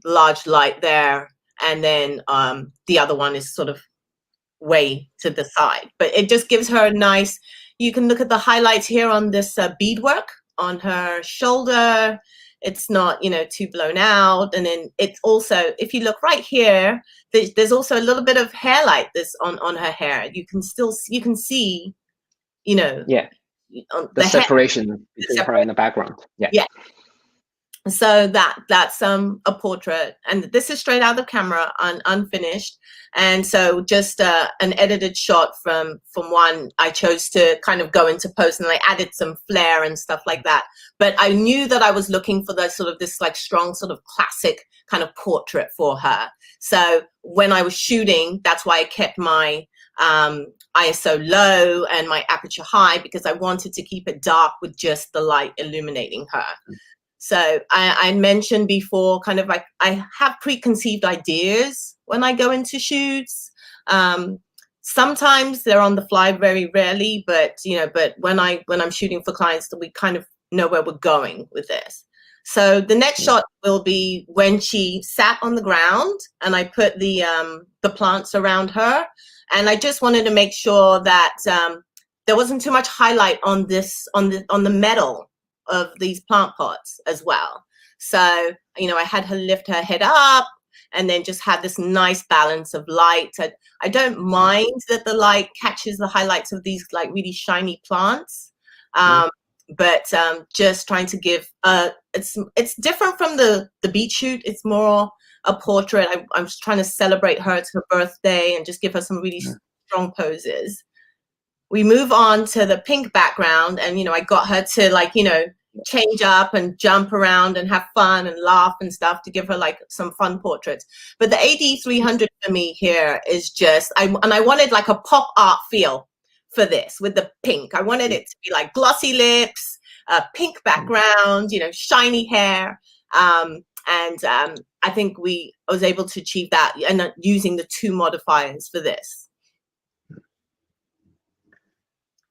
large light there. And then the other one is sort of way to the side. But it just gives her a nice, you can look at the highlights here on this beadwork on her shoulder. It's not, too blown out. And then it's also, if you look right here, there's also a little bit of hair light on her hair. You can see, the separation between her and the background. Yeah. So that's a portrait, and this is straight out of camera, unfinished. And so just an edited shot from one. I chose to kind of go into post, and I added some flair and stuff like that. But I knew that I was looking for this like strong sort of classic kind of portrait for her. So when I was shooting, that's why I kept my ISO low and my aperture high, because I wanted to keep it dark with just the light illuminating her. So I mentioned before, kind of like I have preconceived ideas when I go into shoots. Sometimes they're on the fly, very rarely, but when I'm shooting for clients, we kind of know where we're going with this. So the next shot will be when she sat on the ground and I put the plants around her, and I just wanted to make sure that there wasn't too much highlight on the metal of these plant pots as well. So, I had her lift her head up and then just have this nice balance of light. I don't mind that the light catches the highlights of these like really shiny plants. But just trying to give, it's different from the beach shoot. It's more a portrait. I'm just trying to celebrate her. It's her birthday and just give her some really strong poses. We move on to the pink background, and I got her to change up and jump around and have fun and laugh and stuff to give her like some fun portraits. But the AD300 for me here is just, I wanted like a pop art feel for this with the pink. I wanted it to be like glossy lips, pink background, shiny hair, and I think I was able to achieve that, and using the 2 modifiers for this.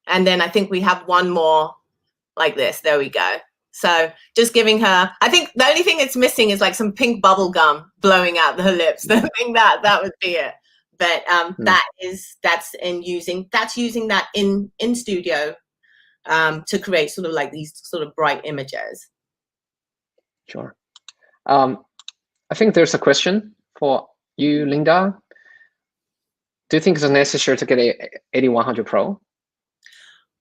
And then I think we have one more like this. There we go. So just giving her, I think the only thing it's missing is like some pink bubble gum blowing out her lips. I think that would be it. But that's using that in studio to create sort of like these sort of bright images. Sure. I think there's a question for you, Lyndah. Do you think it's necessary to get a AD300Pro?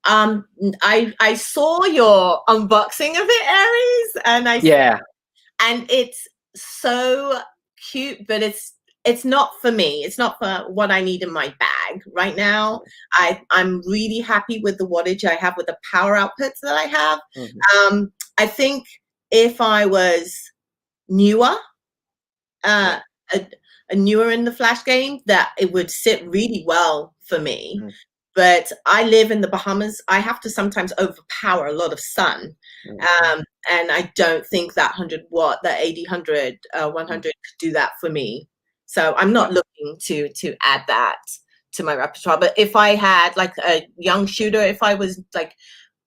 I saw your unboxing of it, Aries, and and it's so cute, but it's not for me. It's not for what I need in my bag right now. I'm really happy with the wattage I have, with the power outputs that I have. I think if I was newer, newer in the flash game, that it would sit really well for me. But I live in the Bahamas. I have to sometimes overpower a lot of sun. And I don't think that 100-watt, that AD100 100 could do that for me. So I'm not looking to add that to my repertoire. But if I had like a young shooter, if I was like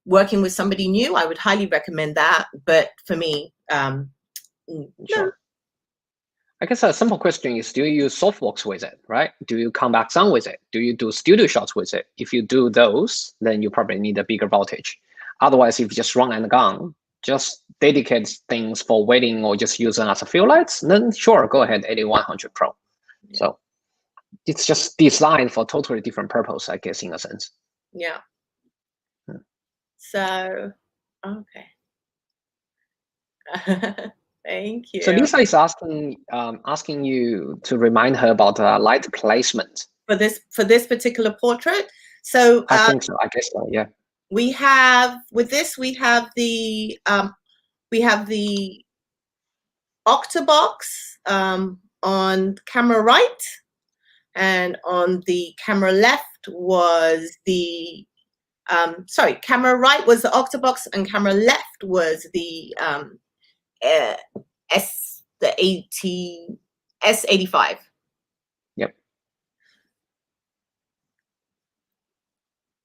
working with somebody new, I would highly recommend that. But for me, no. I guess a simple question is, do you use softbox with it, right? Do you come back sun with it? Do you do studio shots with it? If you do those, then you probably need a bigger voltage. Otherwise, if you just run and gun, just dedicate things for wedding or just use them as a field lights, then sure, go ahead, AD100Pro. So it's just designed for totally different purpose, I guess, in a sense. Yeah. So, okay. Thank you. So Lisa is asking you to remind her about light placement for this particular portrait. So I think so. I guess so. Yeah. We have with this. We have the octabox on camera right, and on the camera left was the sorry, camera right was the octabox, and camera left was the S85. Yep.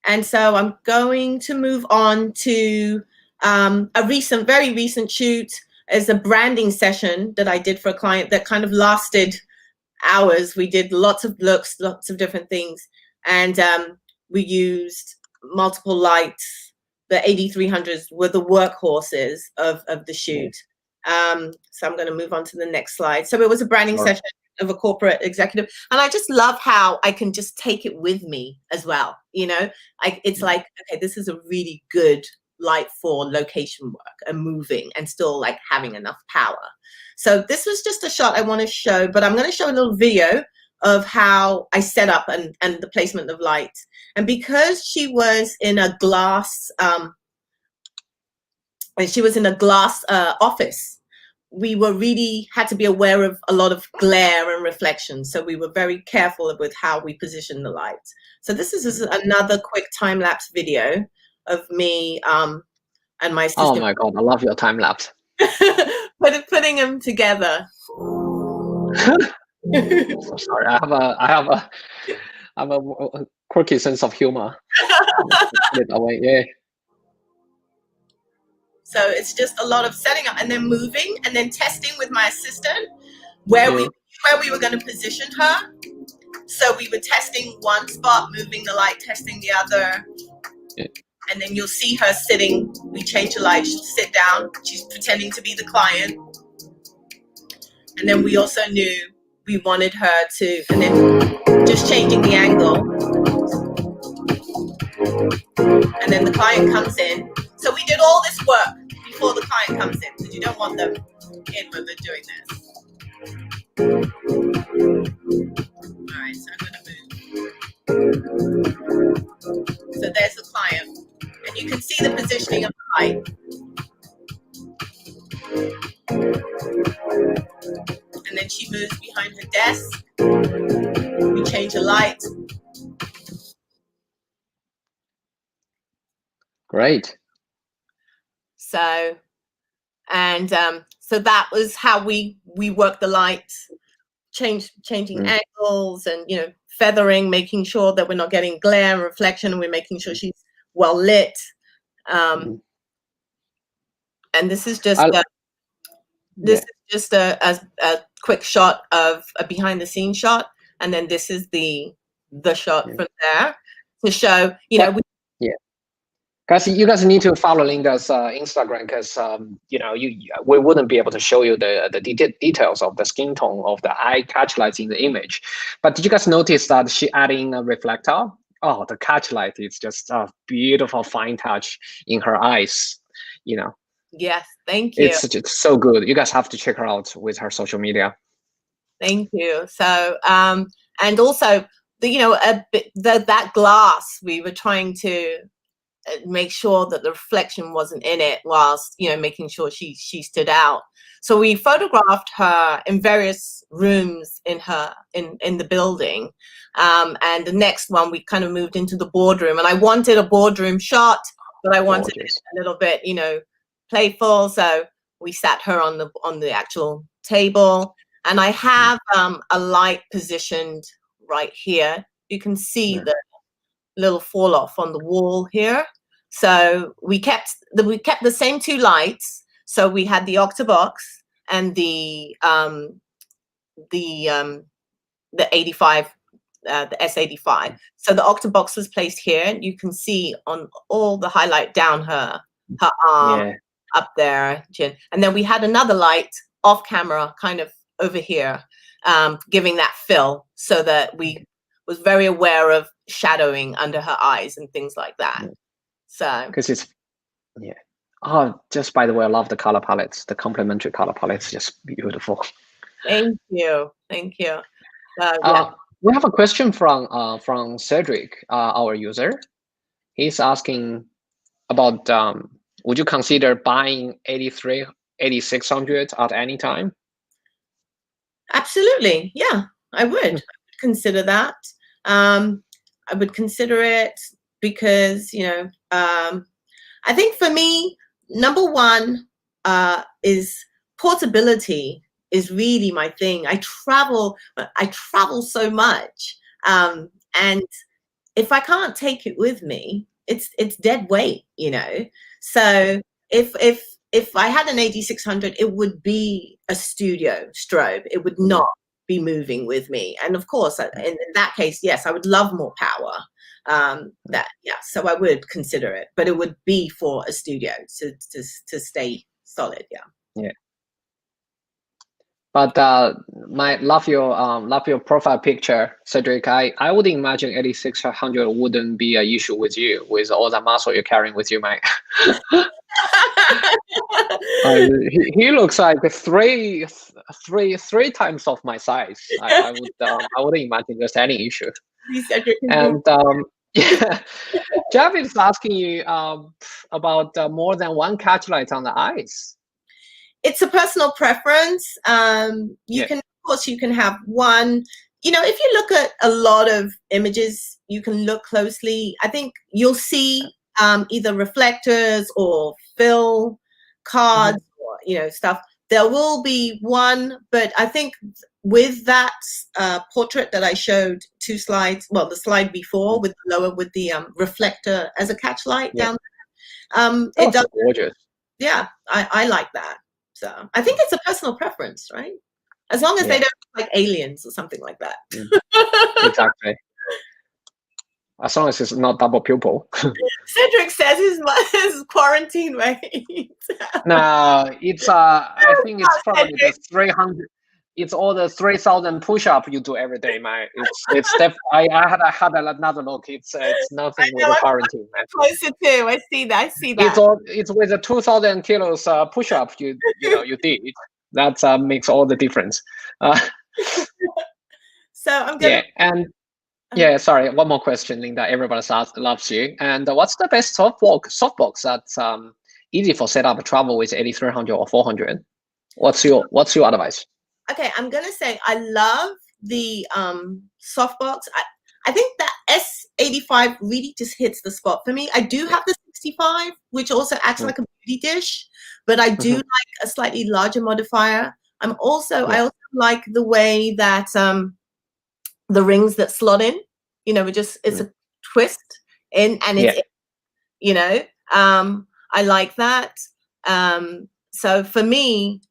And so I'm going to move on to a very recent shoot as a branding session that I did for a client that kind of lasted hours. We did lots of looks, lots of different things. And we used multiple lights. The AD300s were the workhorses of the shoot. So I'm going to move on to the next slide. So it was a branding session of a corporate executive. And I just love how I can just take it with me as well. You know, it's like, okay, this is a really good light for location work and moving and still like having enough power. So this was just a shot I want to show, but I'm going to show a little video of how I set up and the placement of lights. And because she was in a glass, office, we were really had to be aware of a lot of glare and reflection. So we were very careful with how we position the lights. So this is another quick time-lapse video of me and my assistant. Oh my God, I love your time-lapse. putting them together. So sorry, I have a quirky sense of humor. Put it away. Yeah. So it's just a lot of setting up and then moving and then testing with my assistant where we were going to position her. So we were testing one spot, moving the light, testing the other. Yeah. And then you'll see her sitting. We change the light, she'll sit down. She's pretending to be the client. And then we also knew we wanted her to, and then just changing the angle. And then the client comes in. So we did all this work before the client comes in, because you don't want them in when they're doing this. All right, so I'm going to move. So there's the client. And you can see the positioning of the light. And then she moves behind her desk. We change the light. Great. So, and so that was how we work the lights, changing angles and, you know, feathering, making sure that we're not getting glare and reflection, and we're making sure she's well lit. And this is just a quick shot of a behind the scenes shot, and then this is the shot from there to show, you know. Guys, you guys need to follow Lyndah's Instagram, because you know, we wouldn't be able to show you the details of the skin tone of the eye catch lights in the image. But did you guys notice that she added in a reflector? Oh, the catch light is just a beautiful fine touch in her eyes. You know. Yes, thank you. It's so good. You guys have to check her out with her social media. Thank you. So, and also, that glass, we were trying to make sure that the reflection wasn't in it, whilst making sure she stood out. So we photographed her in various rooms in the building, and the next one we kind of moved into the boardroom, and I wanted a boardroom shot, but I wanted it a little bit playful, so we sat her on the actual table, and I have a light positioned right here. You can see the little fall off on the wall here. So we kept the same two lights. So we had the Octabox and the 85, the S85. So the Octabox was placed here. You can see on all the highlight down her arm, up there, chin. And then we had another light off camera, kind of over here, giving that fill, so that we was very aware of shadowing under her eyes and things like that. So because it's oh, just by the way, I love the color palettes. The complementary color palettes, just beautiful. Thank you. We have a question from Cedric, our user. He's asking about would you consider buying 8600 at any time? Absolutely, yeah, I would consider that. I would consider it because I think for me, number one is portability is really my thing. I travel so much, and if I can't take it with me, it's dead weight, So if I had an AD600, it would be a studio strobe. It would not be moving with me. And of course, in that case, yes, I would love more power. So I would consider it, but it would be for a studio to stay solid. Yeah. But love your profile picture, Cedric. I would imagine 8600 wouldn't be an issue with you, with all the muscle you're carrying with you, mate. He looks like three times of my size. I wouldn't imagine there's any issue. And Jeff is asking you about more than one catch light on the eyes. It's a personal preference. You can, of course, you can have one. If you look at a lot of images, you can look closely. I think you'll see either reflectors or fill cards or stuff. There will be one, but I think with that portrait that I showed 2 slides, well, the slide before with the reflector as a catch light down there, it does gorgeous. Yeah, I like that. So I think it's a personal preference, right? As long as they don't look like aliens or something like that. Exactly. As long as it's not double pupil. Cedric says his quarantine weight. No, it's I think it's probably the 300. It's all the 3,000 push-up you do every day, man. It's I had another look. It's nothing with the quarantine, man. Closer too. I see that. It's with the 2,000 kilos push-up you did. That makes all the difference. So I'm gonna. Sorry. One more question, Lyndah. Everybody loves you. And what's the best softbox that's easy for setup travel with 8300 or 400? What's your advice? Okay, I'm gonna say I love the softbox. I think that S85 really just hits the spot for me. I do have the 65, which also acts like a beauty dish, but I do like a slightly larger modifier. I also like the way that the rings that slot in, it's a twist in, and it's I like that. So for me,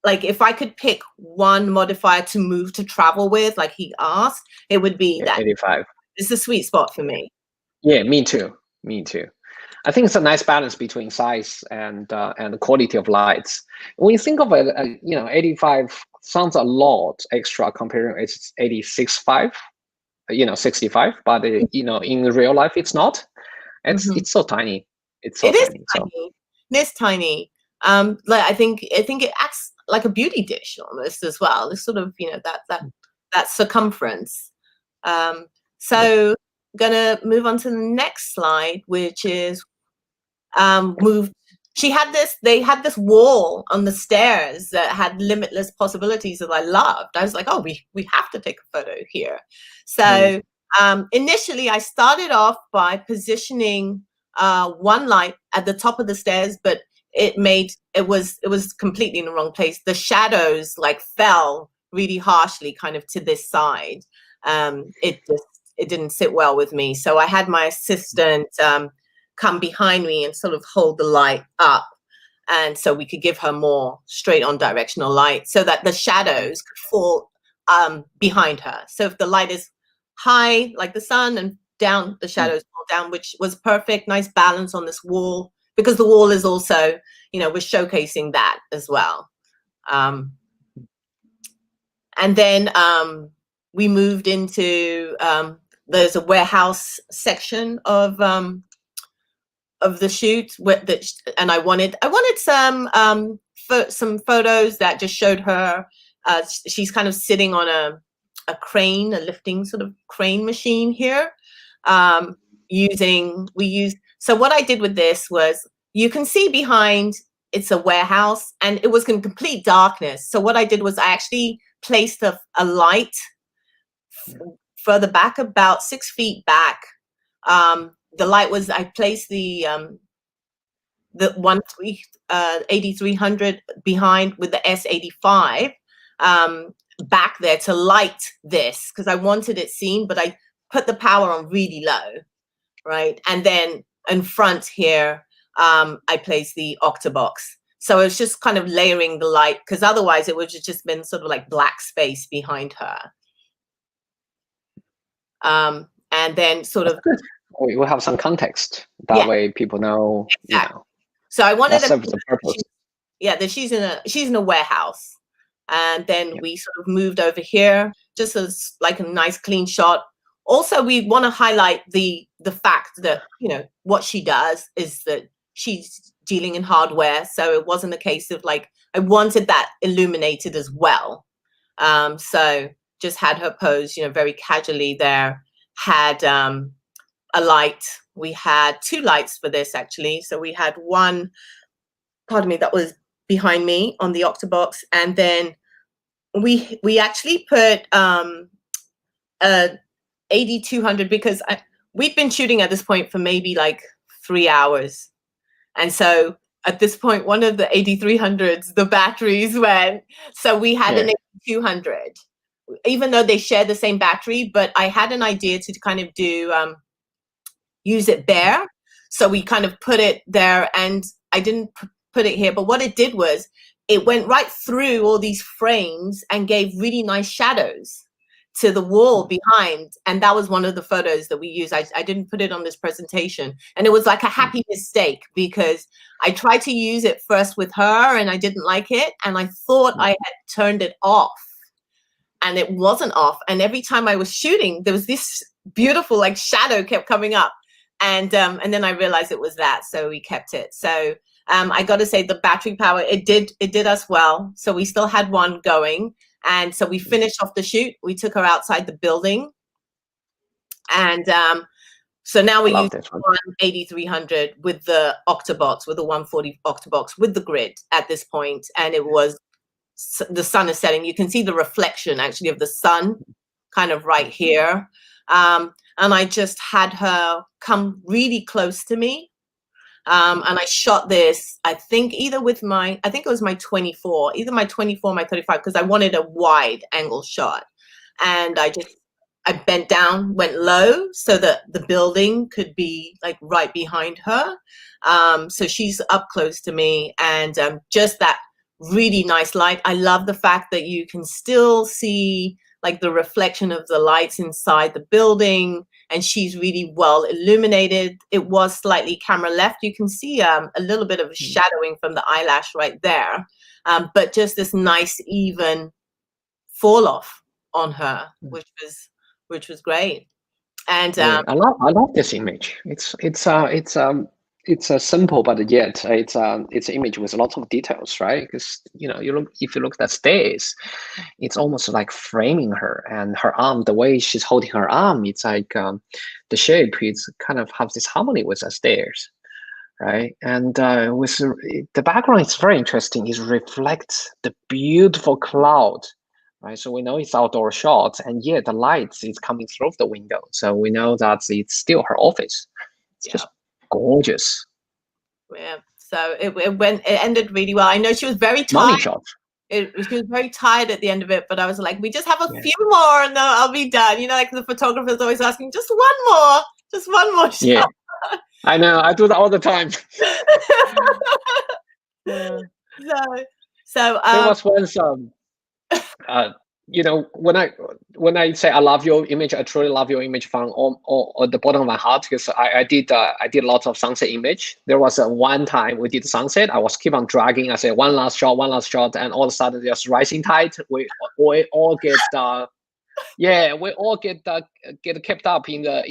like if I could pick one modifier to move to travel with, like he asked, it would be that 85. It's a sweet spot for me. Yeah, me too. I think it's a nice balance between size and the quality of lights. When you think of it, 85 sounds a lot extra comparing it's 86.5, 65, but in real life it's not. It's so tiny. It's so tiny. It's tiny. Like I think it acts like a beauty dish almost as well. It's sort of, you know, that circumference. So gonna move on to the next slide, which is they had this wall on the stairs that had limitless possibilities that I loved. I was like, oh, we have to take a photo here. So initially I started off by positioning one light at the top of the stairs, but it was completely in the wrong place. The shadows like fell really harshly kind of to this side. It didn't sit well with me. So I had my assistant come behind me and sort of hold the light up. And so we could give her more straight on directional light so that the shadows could fall behind her. So if the light is high, like the sun, and down, the shadows fall down, which was perfect, nice balance on this wall, because the wall is also, you know, we're showcasing that as well. And then we moved into, there's a warehouse section of the shoot, and I wanted some photos that just showed her. She's kind of sitting on a crane, a lifting sort of crane machine here. So what I did with this was, you can see behind, it's a warehouse, and it was in complete darkness. So what I did was I actually placed a light further back, about 6 feet back. The light was, I placed the AD300 behind with the S85 back there to light this, because I wanted it seen, but I put the power on really low, right? And then in front here, I placed the octabox. So it's just kind of layering the light, because otherwise it would have just been sort of like black space behind her. And then sort of, we will have some context. That way people know. Exactly. You know, so I wanted that serves the purpose. that she's in a warehouse. And then we sort of moved over here, just as like a nice clean shot. Also, we want to highlight the fact that, you know, what she does is that she's dealing in hardware. So it wasn't a case of like, I wanted that illuminated as well. So just had her pose, you know, very casually there, had a light. We had 2 lights for this actually. So we had one, pardon me, that was behind me on the octabox, and then we actually put a AD200, because we'd been shooting at this point for maybe like 3 hours, and so at this point one of the AD300s, the batteries went, so we had an AD200, even though they share the same battery. But I had an idea to kind of do use it bare, so we kind of put it there, and I didn't put it here, but what it did was it went right through all these frames and gave really nice shadows to the wall behind. And that was one of the photos that we used. I didn't put it on this presentation, and it was like a happy mistake, because I tried to use it first with her and I didn't like it, and I thought I had turned it off, and it wasn't off. And every time I was shooting, there was this beautiful like shadow kept coming up, and then I realized it was that, so we kept it. So I got to say, the battery power, it did us well. So we still had one going, and so we finished off the shoot. We took her outside the building, and so now we use one AD300 with the octabox, with the 140 octabox with the grid at this point, and it was, the sun is setting. You can see the reflection actually of the sun kind of right here. And I just had her come really close to me. And I shot this, I think either with my, I think it was my 24, either my 24 or my 35, because I wanted a wide angle shot. And I bent down, went low, so that the building could be like right behind her. So she's up close to me, and just that really nice light. I love the fact that you can still see like the reflection of the lights inside the building, and she's really well illuminated. It was slightly camera left. You can see a little bit of shadowing from the eyelash right there, but just this nice even fall off on her, which was great. And I love this image. It's it's a simple, but yet it's an image with lots of details, right? Because if you look at the stairs, it's almost like framing her, and her arm, the way she's holding her arm, it's like the shape is kind of have this harmony with the stairs, right? And with the background, it's very interesting. It reflects the beautiful cloud, right? So we know it's outdoor shot, and yet the light is coming through the window, so we know that it's still her office. It's just gorgeous. Yeah. So it ended really well. I know she was very Money tired. shot. She was very tired at the end of it, but I was like, we just have a few more and then I'll be done. Like the photographer's always asking, just one more shot. Yeah, I know. I do that all the time. So there was once when I say I love your image, I truly love your image from on the bottom of my heart, because I did lots of sunset image. There was one time we did sunset. I was keep on dragging. I said one last shot, and all of a sudden there's rising tide. We all get we all get kept up in the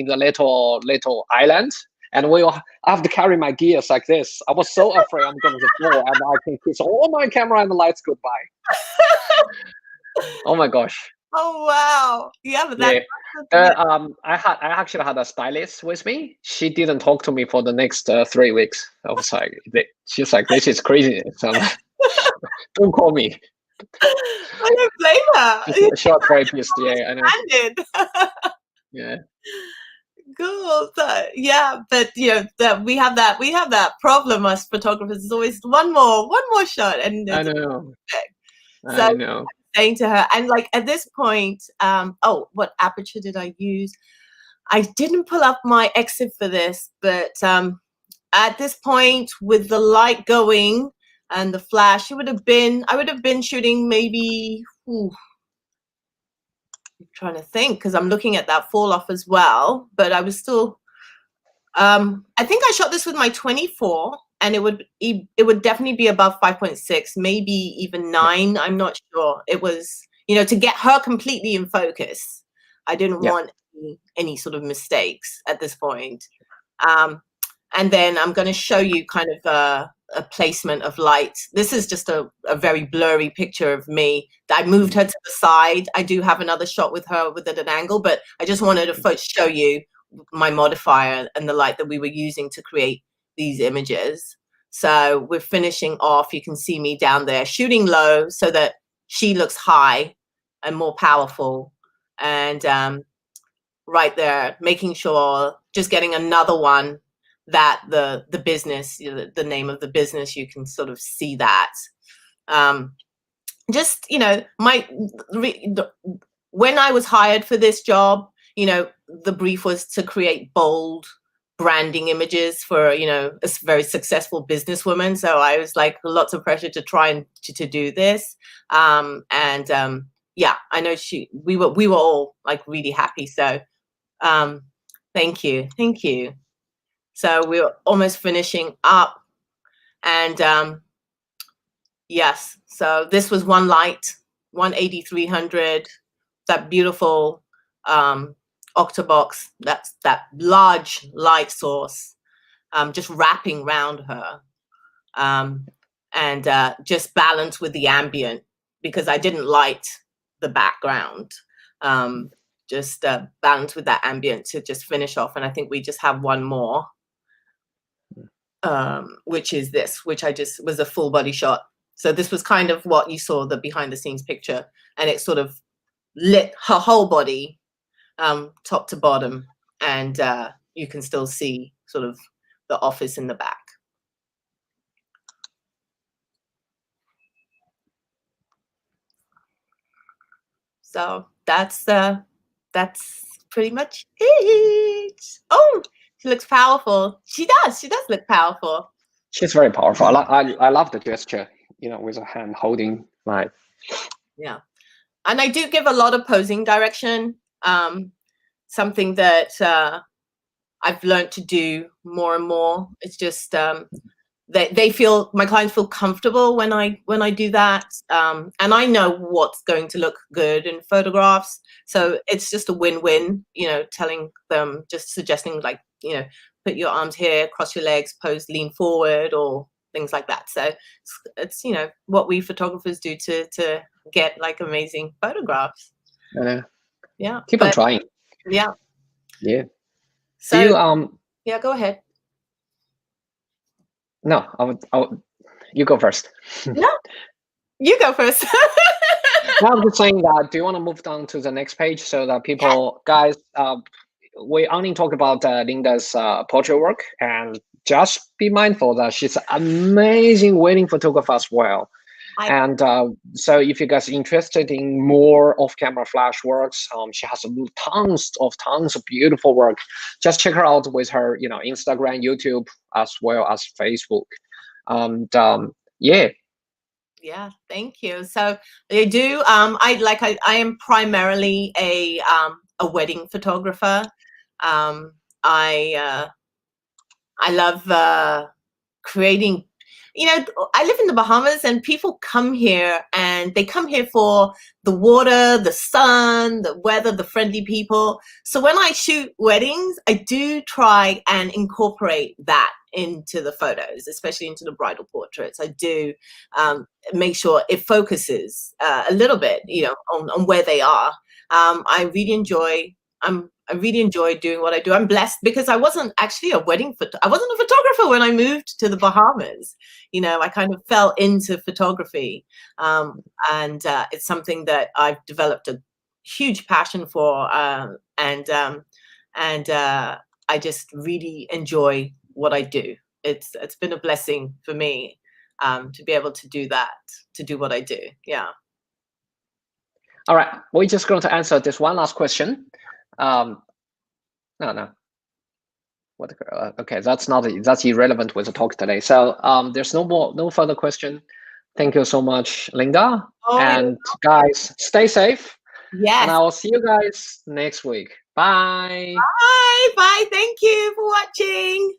little island. And I have to carry my gears like this. I was so afraid I'm going to fall, and I can kiss all my camera and the lights goodbye. Oh my gosh! Oh wow! Yeah, but I actually had a stylist with me. She didn't talk to me for the next 3 weeks. I was like, she's like, this is crazy. So, don't call me. I don't blame her. Short therapist, yeah, I know. Yeah. Cool. So, yeah, but that we have that problem as photographers. It's always one more shot, and I know. So I know. saying to her, and like at this point, what aperture did I use? I didn't pull up my exit for this, but at this point, with the light going and the flash, I would have been shooting maybe. I'm trying to think, because I'm looking at that fall off as well, but I was still I think I shot this with my 24, and it would definitely be above 5.6, maybe even 9. I'm not sure. It was to get her completely in focus. I didn't want any sort of mistakes at this point. And then I'm going to show you kind of a placement of light. This is just a very blurry picture of me. I moved her to the side. I do have another shot with her at an angle, but I just wanted to first show you my modifier and the light that we were using to create these images. So we're finishing off. You can see me down there shooting low so that she looks high and more powerful. And right there, making sure, just getting another one that the business, the name of the business, you can sort of see that. When I was hired for this job, the brief was to create bold branding images for, a very successful businesswoman. So I was like, lots of pressure to try and to do this. I know we were all like really happy. So thank you. So we're almost finishing up, and yes, so this was one light, one AD300, that beautiful octobox, that's that large light source, just wrapping around her, and just balance with the ambient, because I didn't light the background. Just balance with that ambient to just finish off, and I think we just have one more. Which is this, which I just was a full body shot. So this was kind of what you saw, the behind the scenes picture, and it sort of lit her whole body, top to bottom, and you can still see sort of the office in the back. So that's pretty much it. Oh, she looks powerful. She does look powerful. She's very powerful. I love the gesture, with her hand holding my. Yeah, and I do give a lot of posing direction. Something that I've learned to do more and more. It's just my clients feel comfortable when I do that, and I know what's going to look good in photographs. So it's just a win-win. Telling them, just suggesting, like, put your arms here, cross your legs, pose, lean forward, or things like that. So it's you know what we photographers do to get like amazing photographs. Yeah. Keep on trying. Yeah. Yeah. So Do you yeah, go ahead. No, you go first. No, you go first. No, I'm just saying that. Do you want to move down to the next page so that people, guys, we only talk about Lindah's portrait work, and just be mindful that she's an amazing wedding photographer as well. And so if you guys are interested in more off-camera flash works, she has tons of beautiful work. Just check her out with her, Instagram, YouTube, as well as Facebook. And yeah. Yeah, thank you. So I do. I am primarily a wedding photographer. I love creating. I live in the Bahamas, and people come here, and they come here for the water, the sun, the weather, the friendly people. So when I shoot weddings, I do try and incorporate that into the photos, especially into the bridal portraits. I do make sure it focuses a little bit, on where they are. I really enjoy doing what I do. I'm blessed because I wasn't actually I wasn't a photographer when I moved to the Bahamas. I kind of fell into photography, and it's something that I've developed a huge passion for, and I just really enjoy what I do. It's been a blessing for me to be able to do that, to do what I do. Yeah. All right, we're just going to answer this one last question. No. What? Okay, that's irrelevant with the talk today. So there's no further question. Thank you so much, Lyndah. And guys, stay safe. Yes. And I will see you guys next week. Bye. Bye. Bye. Thank you for watching.